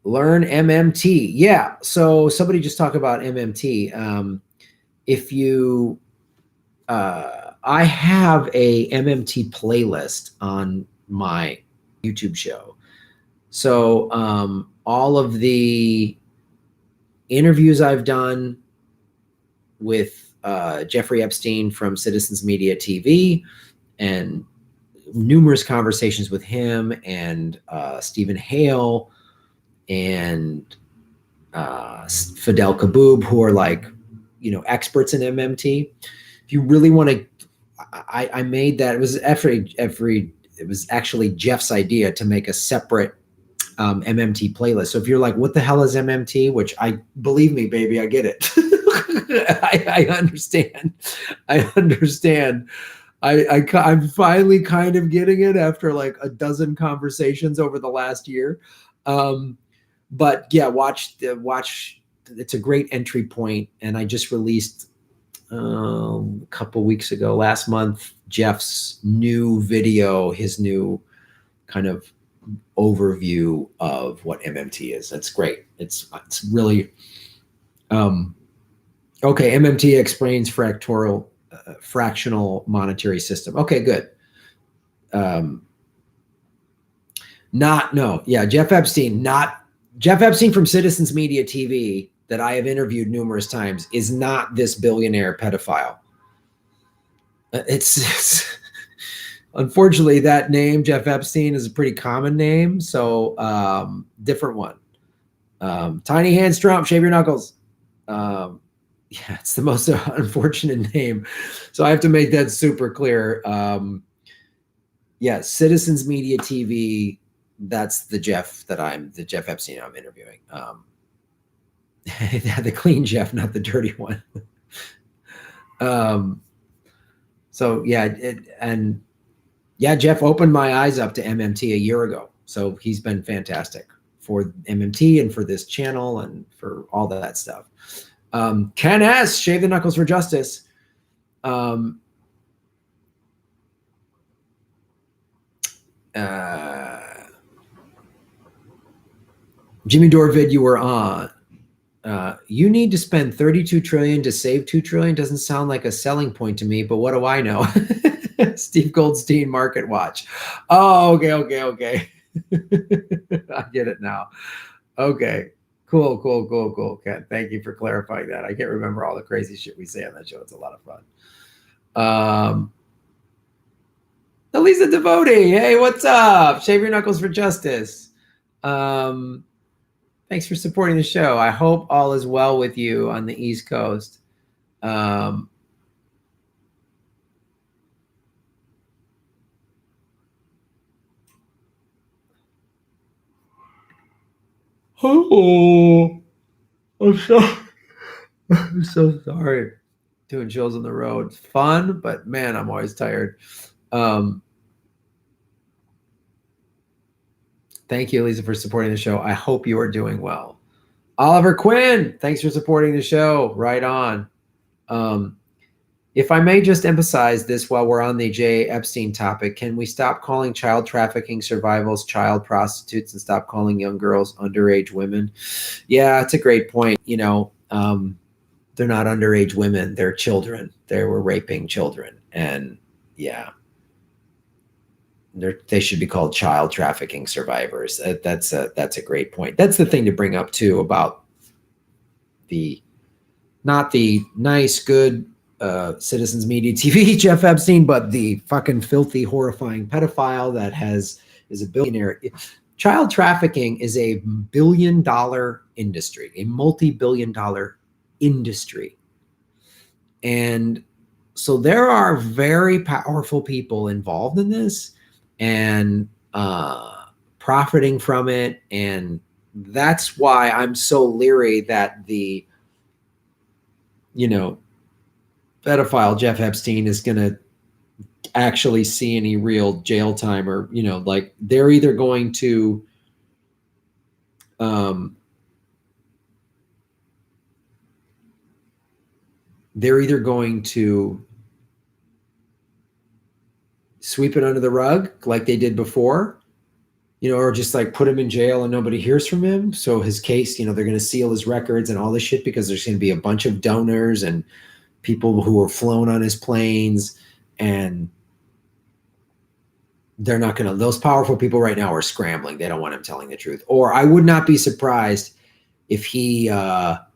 Learn MMT. Yeah. So somebody just talked about MMT. If you, I have a MMT playlist on my YouTube show. So all of the interviews I've done with Jeffrey Epstein from Citizens Media TV and numerous conversations with him and Stephen Hale and Fidel Kaboob, who are like, you know, experts in MMT. If you really want to, I made that. It was it was actually Jeff's idea to make a separate MMT playlist. So if you're like, what the hell is MMT? Which believe me, baby, I get it. I understand. I'm finally kind of getting it after like a dozen conversations over the last year. But yeah, watch. It's a great entry point. And I just released a couple weeks ago, last month, Jeff's new video, his new kind of overview of what MMT is. That's great. It's really okay. MMT explains fractional monetary system. Okay, good. Jeff Epstein from Citizens Media TV that I have interviewed numerous times is not this billionaire pedophile. It's unfortunately, that name, Jeff Epstein, is a pretty common name. So different one. Tiny Hands Trump, shave your knuckles. Yeah, it's the most unfortunate name. So I have to make that super clear. Yeah, Citizens Media TV, that's the Jeff Epstein I'm interviewing. The clean Jeff, not the dirty one. So yeah, Jeff opened my eyes up to MMT a year ago. So he's been fantastic for MMT and for this channel and for all that stuff. Ken S, shave the knuckles for justice. Jimmy Dorvid, you were on. You need to spend 32 trillion to save 2 trillion. Doesn't sound like a selling point to me, but what do I know? Steve Goldstein, Market Watch. Oh, okay. I get it now. Okay, cool. Ken, thank you for clarifying that. I can't remember all the crazy shit we say on that show. It's a lot of fun. Elisa Devotee, hey, what's up? Shave your knuckles for justice. Thanks for supporting the show. I hope all is well with you on the East Coast. Oh, I'm so sorry. Doing shows on the road. It's fun, but man, I'm always tired. Thank you, Lisa, for supporting the show. I hope you are doing well. Oliver Quinn, thanks for supporting the show. Right on. If I may just emphasize this while we're on the J. Epstein topic, can we stop calling child trafficking survivals child prostitutes and stop calling young girls underage women? Yeah, it's a great point. You know, they're not underage women. They're children. They were raping children. And yeah, they should be called child trafficking survivors. That's a great point. That's the thing to bring up too about not the nice, good Citizens Media TV, Jeff Epstein, but the fucking filthy, horrifying pedophile that is a billionaire. Child trafficking is a billion-dollar industry, a multi-billion-dollar industry. And so there are very powerful people involved in this and profiting from it. And that's why I'm so leery that the, pedophile Jeff Epstein is going to actually see any real jail time, or, like they're either going to, sweep it under the rug like they did before, or just like put him in jail and nobody hears from him. So his case, they're going to seal his records and all this shit because there's going to be a bunch of donors and people who were flown on his planes, and they're not going to, those powerful people right now are scrambling. They don't want him telling the truth. Or I would not be surprised if he, got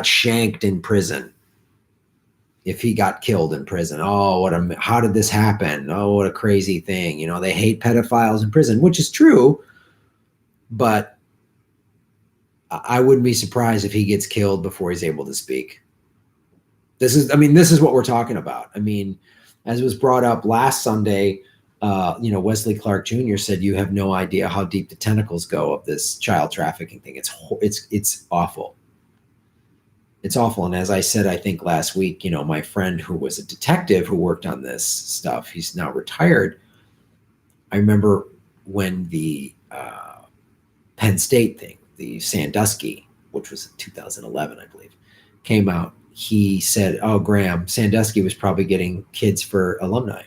shanked in prison. If he got killed in prison. Oh, how did this happen? Oh, what a crazy thing. They hate pedophiles in prison, which is true, but I wouldn't be surprised if he gets killed before he's able to speak. This is what we're talking about. As was brought up last Sunday, Wesley Clark Jr. said, you have no idea how deep the tentacles go of this child trafficking thing. It's awful. It's awful. And as I said, I think last week, my friend who was a detective who worked on this stuff, he's now retired. I remember when the Penn State thing, the Sandusky, which was in 2011, I believe, came out. He said, "Oh, Graham, Sandusky was probably getting kids for alumni."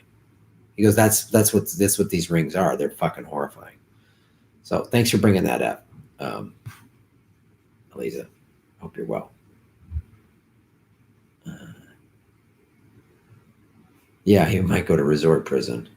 He goes, "That's what these rings are. They're fucking horrifying." So thanks for bringing that up, Eliza. Hope you're well. Yeah, he might go to resort prison.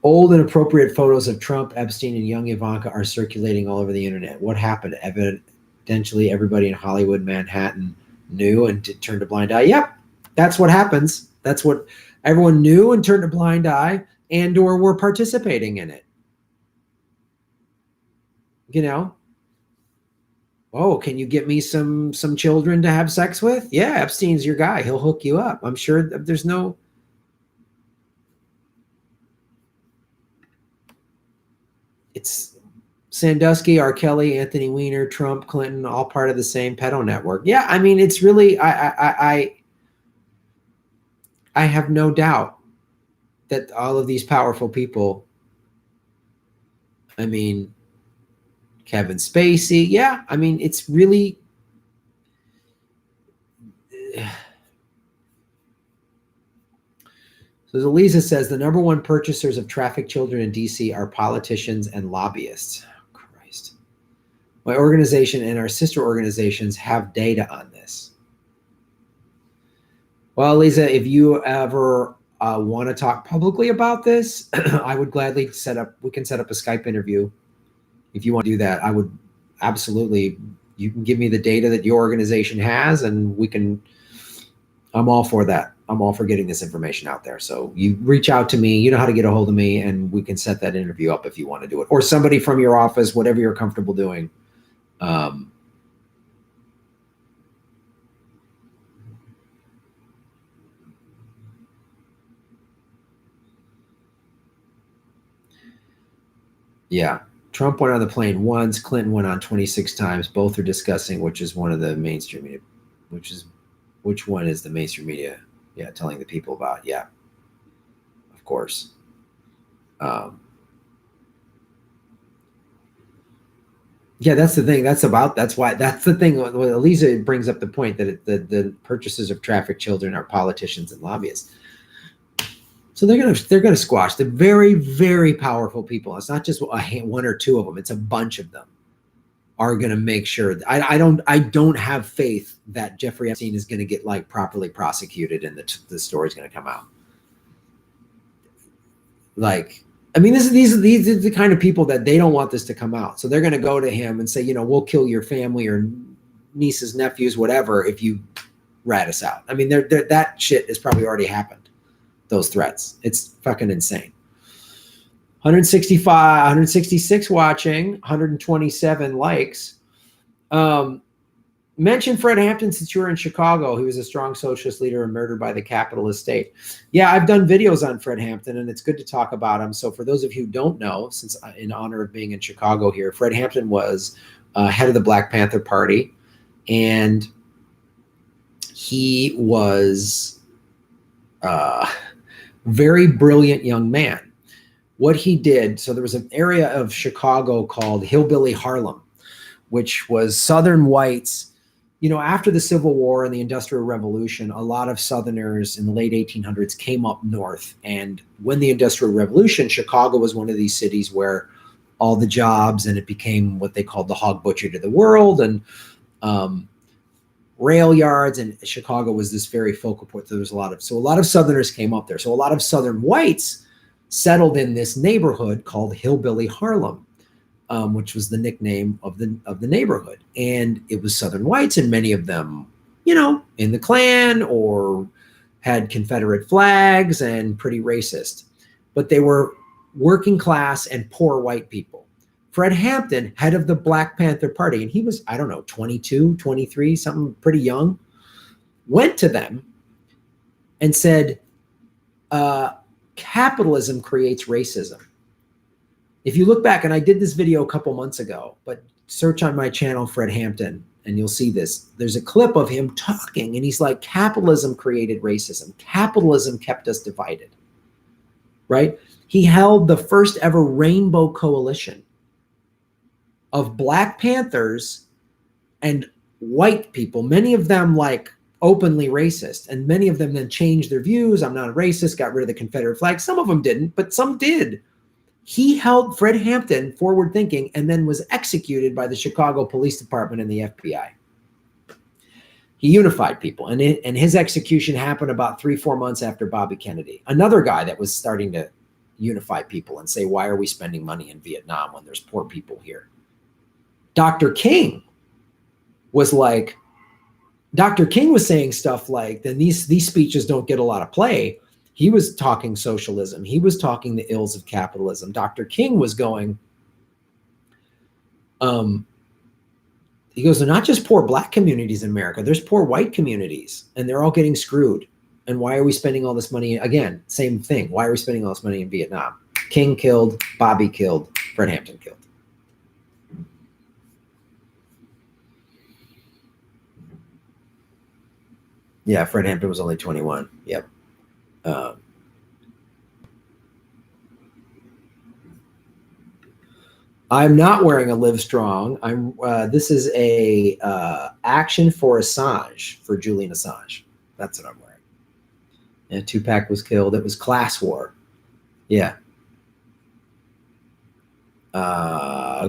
Old and appropriate photos of Trump, Epstein, and young Ivanka are circulating all over the internet. What happened? Evidently, everybody in Hollywood, Manhattan knew and turned a blind eye. Yep, that's what happens. That's what everyone knew and turned a blind eye, and or were participating in it. Oh, can you get me some children to have sex with? Yeah, Epstein's your guy. He'll hook you up. I'm sure there's no... It's Sandusky, R. Kelly, Anthony Weiner, Trump, Clinton, all part of the same pedo network. Yeah, it's really, I have no doubt that all of these powerful people, Kevin Spacey, yeah, it's really... So Elisa says the number one purchasers of trafficked children in DC are politicians and lobbyists. Oh, Christ. My organization and our sister organizations have data on this. Well, Elisa, if you ever want to talk publicly about this, I would gladly we can set up a Skype interview. If you want to do that, I would absolutely, you can give me the data that your organization has, and I'm all for that. I'm all for getting this information out there. So you reach out to me, you know how to get a hold of me, and we can set that interview up if you want to do it. Or somebody from your office, whatever you're comfortable doing. Yeah. Trump went on the plane once, Clinton went on 26 times. Both are discussing which is one of the mainstream media, which one is the mainstream media, telling the people about. Yeah, of course. Yeah, that's the thing. That's the thing. Elisa brings up the point that the purchases of trafficked children are politicians and lobbyists. So they're gonna squash the very, very powerful people. It's not just one or two of them. It's a bunch of them are gonna make sure. I don't have faith that Jeffrey Epstein is gonna get properly prosecuted and the story's gonna come out. I mean, these are the kind of people that they don't want this to come out. So they're going to go to him and say, you know, we'll kill your family or nieces, nephews, whatever, if you rat us out. I mean, that shit has probably already happened, those threats. It's fucking insane. 165, 166 watching, 127 likes. Mention Fred Hampton since you were in Chicago. He was a strong socialist leader and murdered by the capitalist state. Yeah, I've done videos on Fred Hampton, and it's good to talk about him. So for those of you who don't know, since in honor of being in Chicago here, Fred Hampton was head of the Black Panther Party, and he was a very brilliant young man. What he did, so there was an area of Chicago called Hillbilly Harlem, which was Southern whites. You know, after the Civil War and the Industrial Revolution, a lot of Southerners in the late 1800s came up north. And when the Industrial Revolution, Chicago was one of these cities where all the jobs, and it became what they called the hog butcher to the world, and rail yards, and Chicago was this very focal point. There was a lot of Southerners came up there. So a lot of Southern whites settled in this neighborhood called Hillbilly Harlem. Which was the nickname of the neighborhood. And it was Southern whites, and many of them, you know, in the Klan or had Confederate flags and pretty racist. But they were working class and poor white people. Fred Hampton, head of the Black Panther Party, and he was, I don't know, 22, 23, something pretty young, went to them and said, capitalism creates racism. If you look back, and I did this video a couple months ago, but search on my channel, Fred Hampton, and you'll see this. There's a clip of him talking, and he's like, capitalism created racism. Capitalism kept us divided, right? He held the first ever rainbow coalition of Black Panthers and white people, many of them like openly racist, and many of them then changed their views. I'm not a racist, got rid of the Confederate flag. Some of them didn't, but some did. He held Fred Hampton forward thinking and then was executed by the Chicago Police Department and the FBI. He unified people, and his execution happened about 3-4 months after Bobby Kennedy. Another guy that was starting to unify people and say, why are we spending money in Vietnam when there's poor people here? Dr. King was saying stuff like, then these speeches don't get a lot of play. He was talking socialism. He was talking the ills of capitalism. Dr. King was going, he goes, they're not just poor Black communities in America. There's poor white communities, and they're all getting screwed. And why are we spending all this money? Again, same thing. Why are we spending all this money in Vietnam? King killed, Bobby killed, Fred Hampton killed. Yeah, Fred Hampton was only 21. Yep. I'm not wearing a Live Strong. This is a Action for Assange, for Julian Assange. That's what I'm wearing. And Tupac was killed. It was class war. Yeah.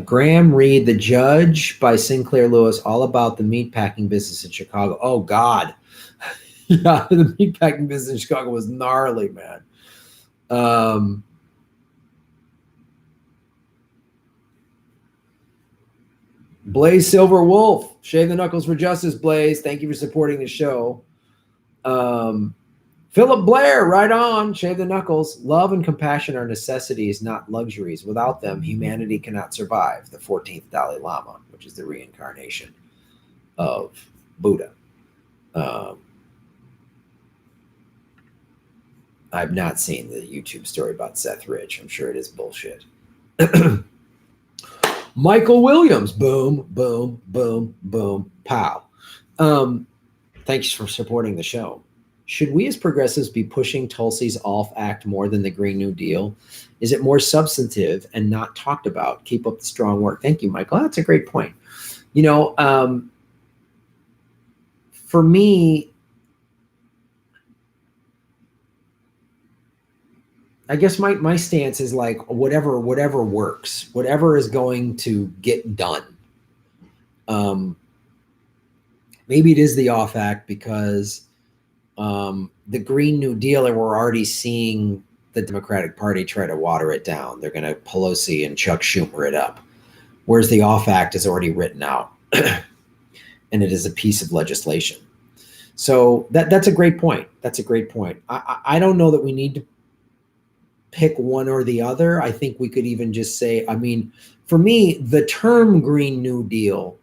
Graham Reed, The Judge by Sinclair Lewis, all about the meatpacking business in Chicago. Oh God. Yeah, the meatpacking business in Chicago was gnarly, man. Blaze Silver Wolf, Shave the Knuckles for Justice, Blaze. Thank you for supporting the show. Philip Blair, right on. Shave the Knuckles. Love and compassion are necessities, not luxuries. Without them, humanity cannot survive. The 14th Dalai Lama, which is the reincarnation of Buddha. I've not seen the YouTube story about Seth Rich. I'm sure it is bullshit. Michael Williams, boom, boom, boom, boom, pow. Thanks for supporting the show. Should we as progressives be pushing Tulsi's Off Act more than the Green New Deal? Is it more substantive and not talked about? Keep up the strong work. Thank you, Michael. That's a great point. You know, for me, I guess my stance is like whatever works, whatever is going to get done. Maybe it is the Off Act because the Green New Deal, and we're already seeing the Democratic Party try to water it down. They're going to Pelosi and Chuck Schumer it up. Whereas the Off Act is already written out and it is a piece of legislation. So that's a great point. That's a great point. I don't know that we need to pick one or the other. I think we could even just say, I mean, for me, the term Green New Deal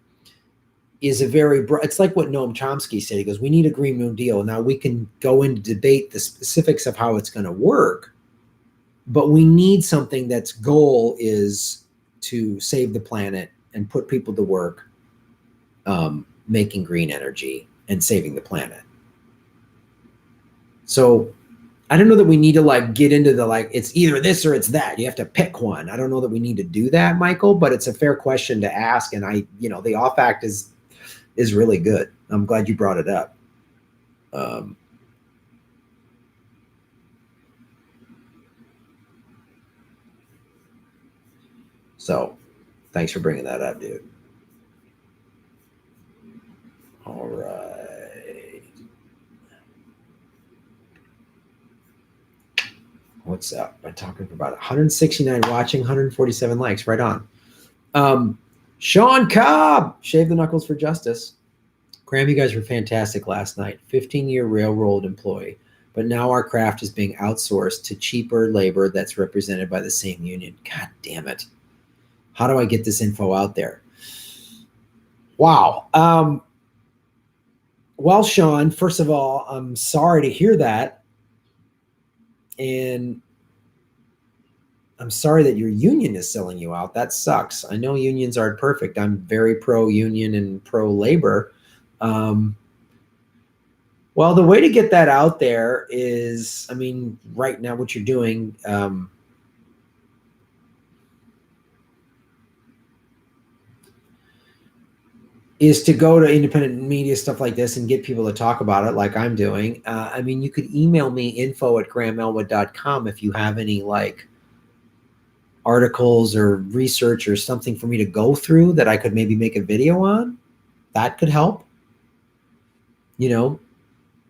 is a very broad, it's like what Noam Chomsky said. He goes, we need a Green New Deal. Now we can go into debate the specifics of how it's going to work, but we need something that's goal is to save the planet and put people to work making green energy and saving the planet. So I don't know that we need to like get into the like, it's either this or it's that. You have to pick one. I don't know that we need to do that, Michael, but it's a fair question to ask. And the Off Act is really good. I'm glad you brought it up. So thanks for bringing that up, dude. All right. What's up? I'm talking for about 169 watching, 147 likes. Right on. Sean Cobb, Shave the Knuckles for Justice. Graham, you guys were fantastic last night. 15-year railroad employee, but now our craft is being outsourced to cheaper labor that's represented by the same union. God damn it. How do I get this info out there? Wow. Well, Sean, first of all, I'm sorry to hear that. And I'm sorry that your union is selling you out. That sucks. I know unions aren't perfect. I'm very pro-union and pro-labor. Well, the way to get that out there is, I mean, right now what you're doing, is to go to independent media, stuff like this, and get people to talk about it like I'm doing. I mean, you could email me info@grahamelwood.com if you have any like articles or research or something for me to go through that I could maybe make a video on. That could help.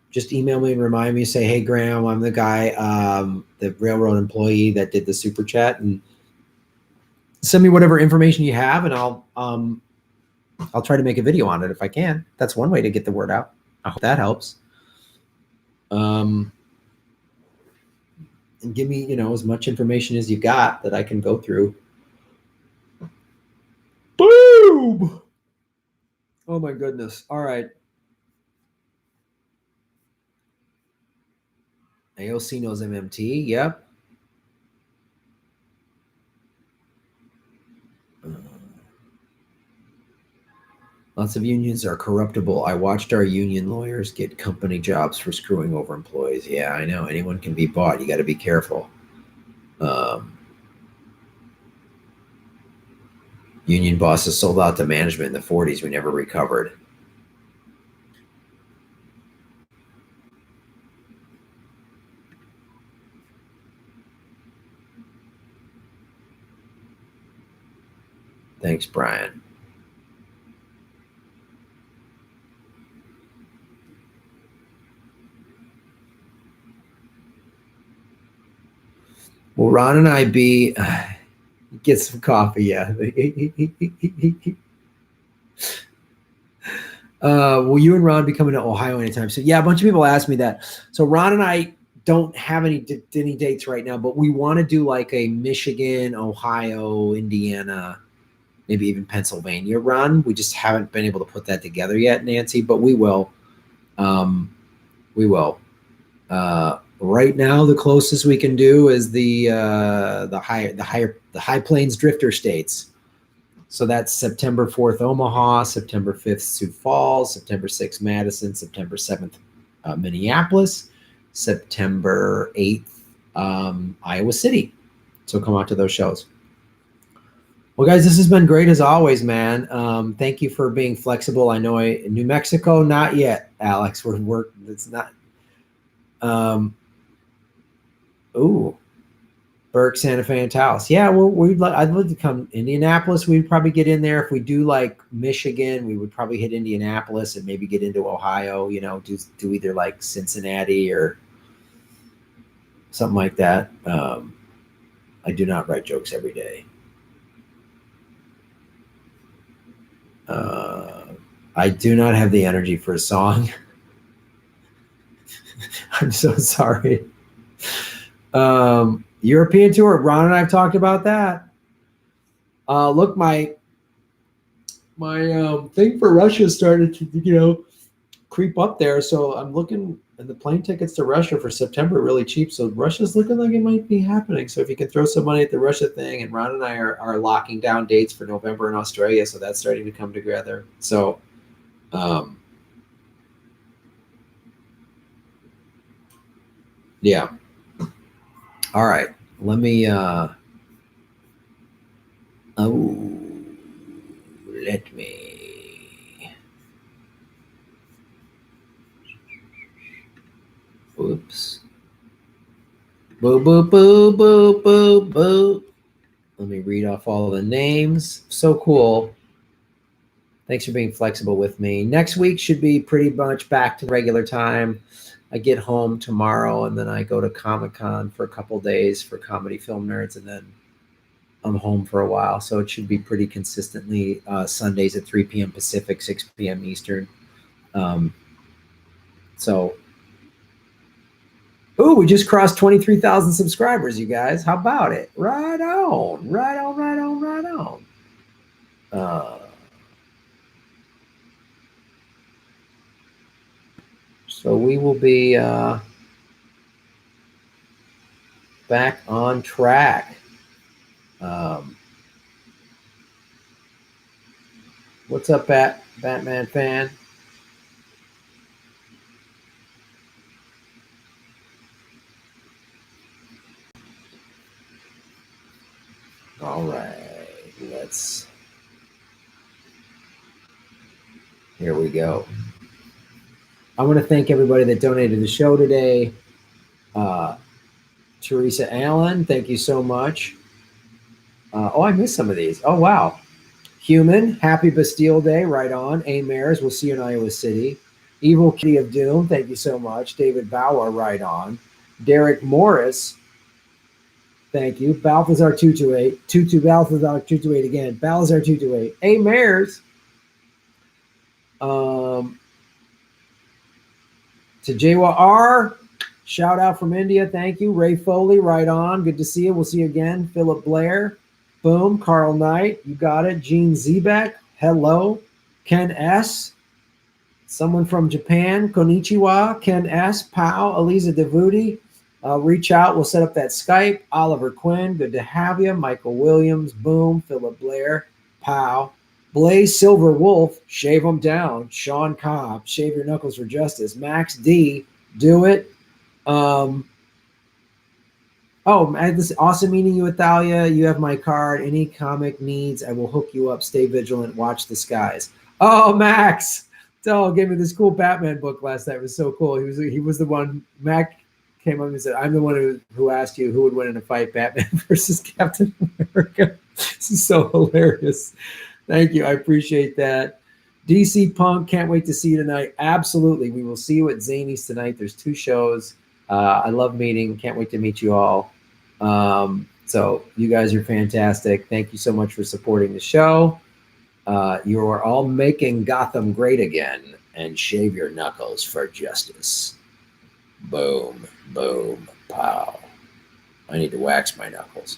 Just email me and remind me, say, hey, Graham, I'm the guy, the railroad employee that did the super chat, and send me whatever information you have, and I'll try to make a video on it if I can. That's one way to get the word out. I hope that helps. And give me, as much information as you got that I can go through. Boom! Oh my goodness. All right. AOC knows MMT. Yep. Lots of unions are corruptible. I watched our union lawyers get company jobs for screwing over employees. Yeah, I know. Anyone can be bought. You got to be careful. Union bosses sold out to management in the 40s. We never recovered. Thanks, Brian. Will Ron and I be get some coffee? Yeah. Will you and Ron be coming to Ohio anytime soon? Yeah, a bunch of people asked me that. So Ron and I don't have any dates right now, but we want to do like a Michigan, Ohio, Indiana, maybe even Pennsylvania run. We just haven't been able to put that together yet, Nancy, but we will. We will. Right now, the closest we can do is the High Plains Drifter states. So that's September 4th, Omaha, September 5th, Sioux Falls, September 6th, Madison, September 7th, Minneapolis, September 8th, Iowa City. So come out to those shows. Well, guys, this has been great as always, man. Thank you for being flexible. I know New Mexico, not yet, Alex. It's not. Burke, Santa Fe, and Taos. Yeah, well, I'd love to come. Indianapolis, we'd probably get in there. If we do like Michigan, we would probably hit Indianapolis and maybe get into Ohio. Do either like Cincinnati or something like that. I do not write jokes every day. I do not have the energy for a song. I'm so sorry. European tour. Ron and I have talked about that. Look, my thing for Russia started to creep up there. So I'm looking at the plane tickets to Russia for September really cheap. So Russia's looking like it might be happening. So if you can throw some money at the Russia thing, and Ron and I are locking down dates for November in Australia, so that's starting to come together. So yeah. All right. Let me let me. Oops. Boo, boo, boo, boo, boo, boo. Let me read off all the names. So cool. Thanks for being flexible with me. Next week should be pretty much back to regular time. I get home tomorrow, and then I go to Comic-Con for a couple days for Comedy Film Nerds, and then I'm home for a while. So it should be pretty consistently Sundays at 3 p.m. Pacific, 6 p.m. Eastern. Ooh, we just crossed 23,000 subscribers, you guys. How about it? Right on, right on, right on, right on. So we will be back on track. What's up, Batman fan? All right, here we go. I want to thank everybody that donated to the show today. Teresa Allen, thank you so much. I missed some of these. Oh, wow. Human, happy Bastille Day, right on. A. Mares, we'll see you in Iowa City. Evil Kitty of Doom, thank you so much. David Bauer, right on. Derek Morris, thank you. Balthazar 228. Balthazar 228 again. Balthazar 228. A. Mares. To Jawa R, shout out from India, thank you. Ray Foley, right on. Good to see you. We'll see you again. Philip Blair. Boom. Carl Knight, you got it. Gene Zebek, hello. Ken S. Someone from Japan, Konnichiwa. Ken S. Pow. Eliza Devuti. Reach out. We'll set up that Skype. Oliver Quinn, good to have you. Michael Williams. Boom. Philip Blair. Pow. Blaze Silver Wolf, shave them down. Sean Cobb, shave your knuckles for justice. Max D, do it. This awesome meeting you, Athalia. You have my card. Any comic needs, I will hook you up. Stay vigilant. Watch the skies. Oh, Max. Gave me this cool Batman book last night. It was so cool. He was the one. Mac came up and said, I'm the one who asked you who would win in a fight, Batman versus Captain America. This is so hilarious. Thank you. I appreciate that. DC Punk, can't wait to see you tonight. Absolutely. We will see you at Zany's tonight. There's 2 shows. I love meeting. Can't wait to meet you all. So you guys are fantastic. Thank you so much for supporting the show. You are all making Gotham great again, and shave your knuckles for justice. Boom, boom, pow. I need to wax my knuckles.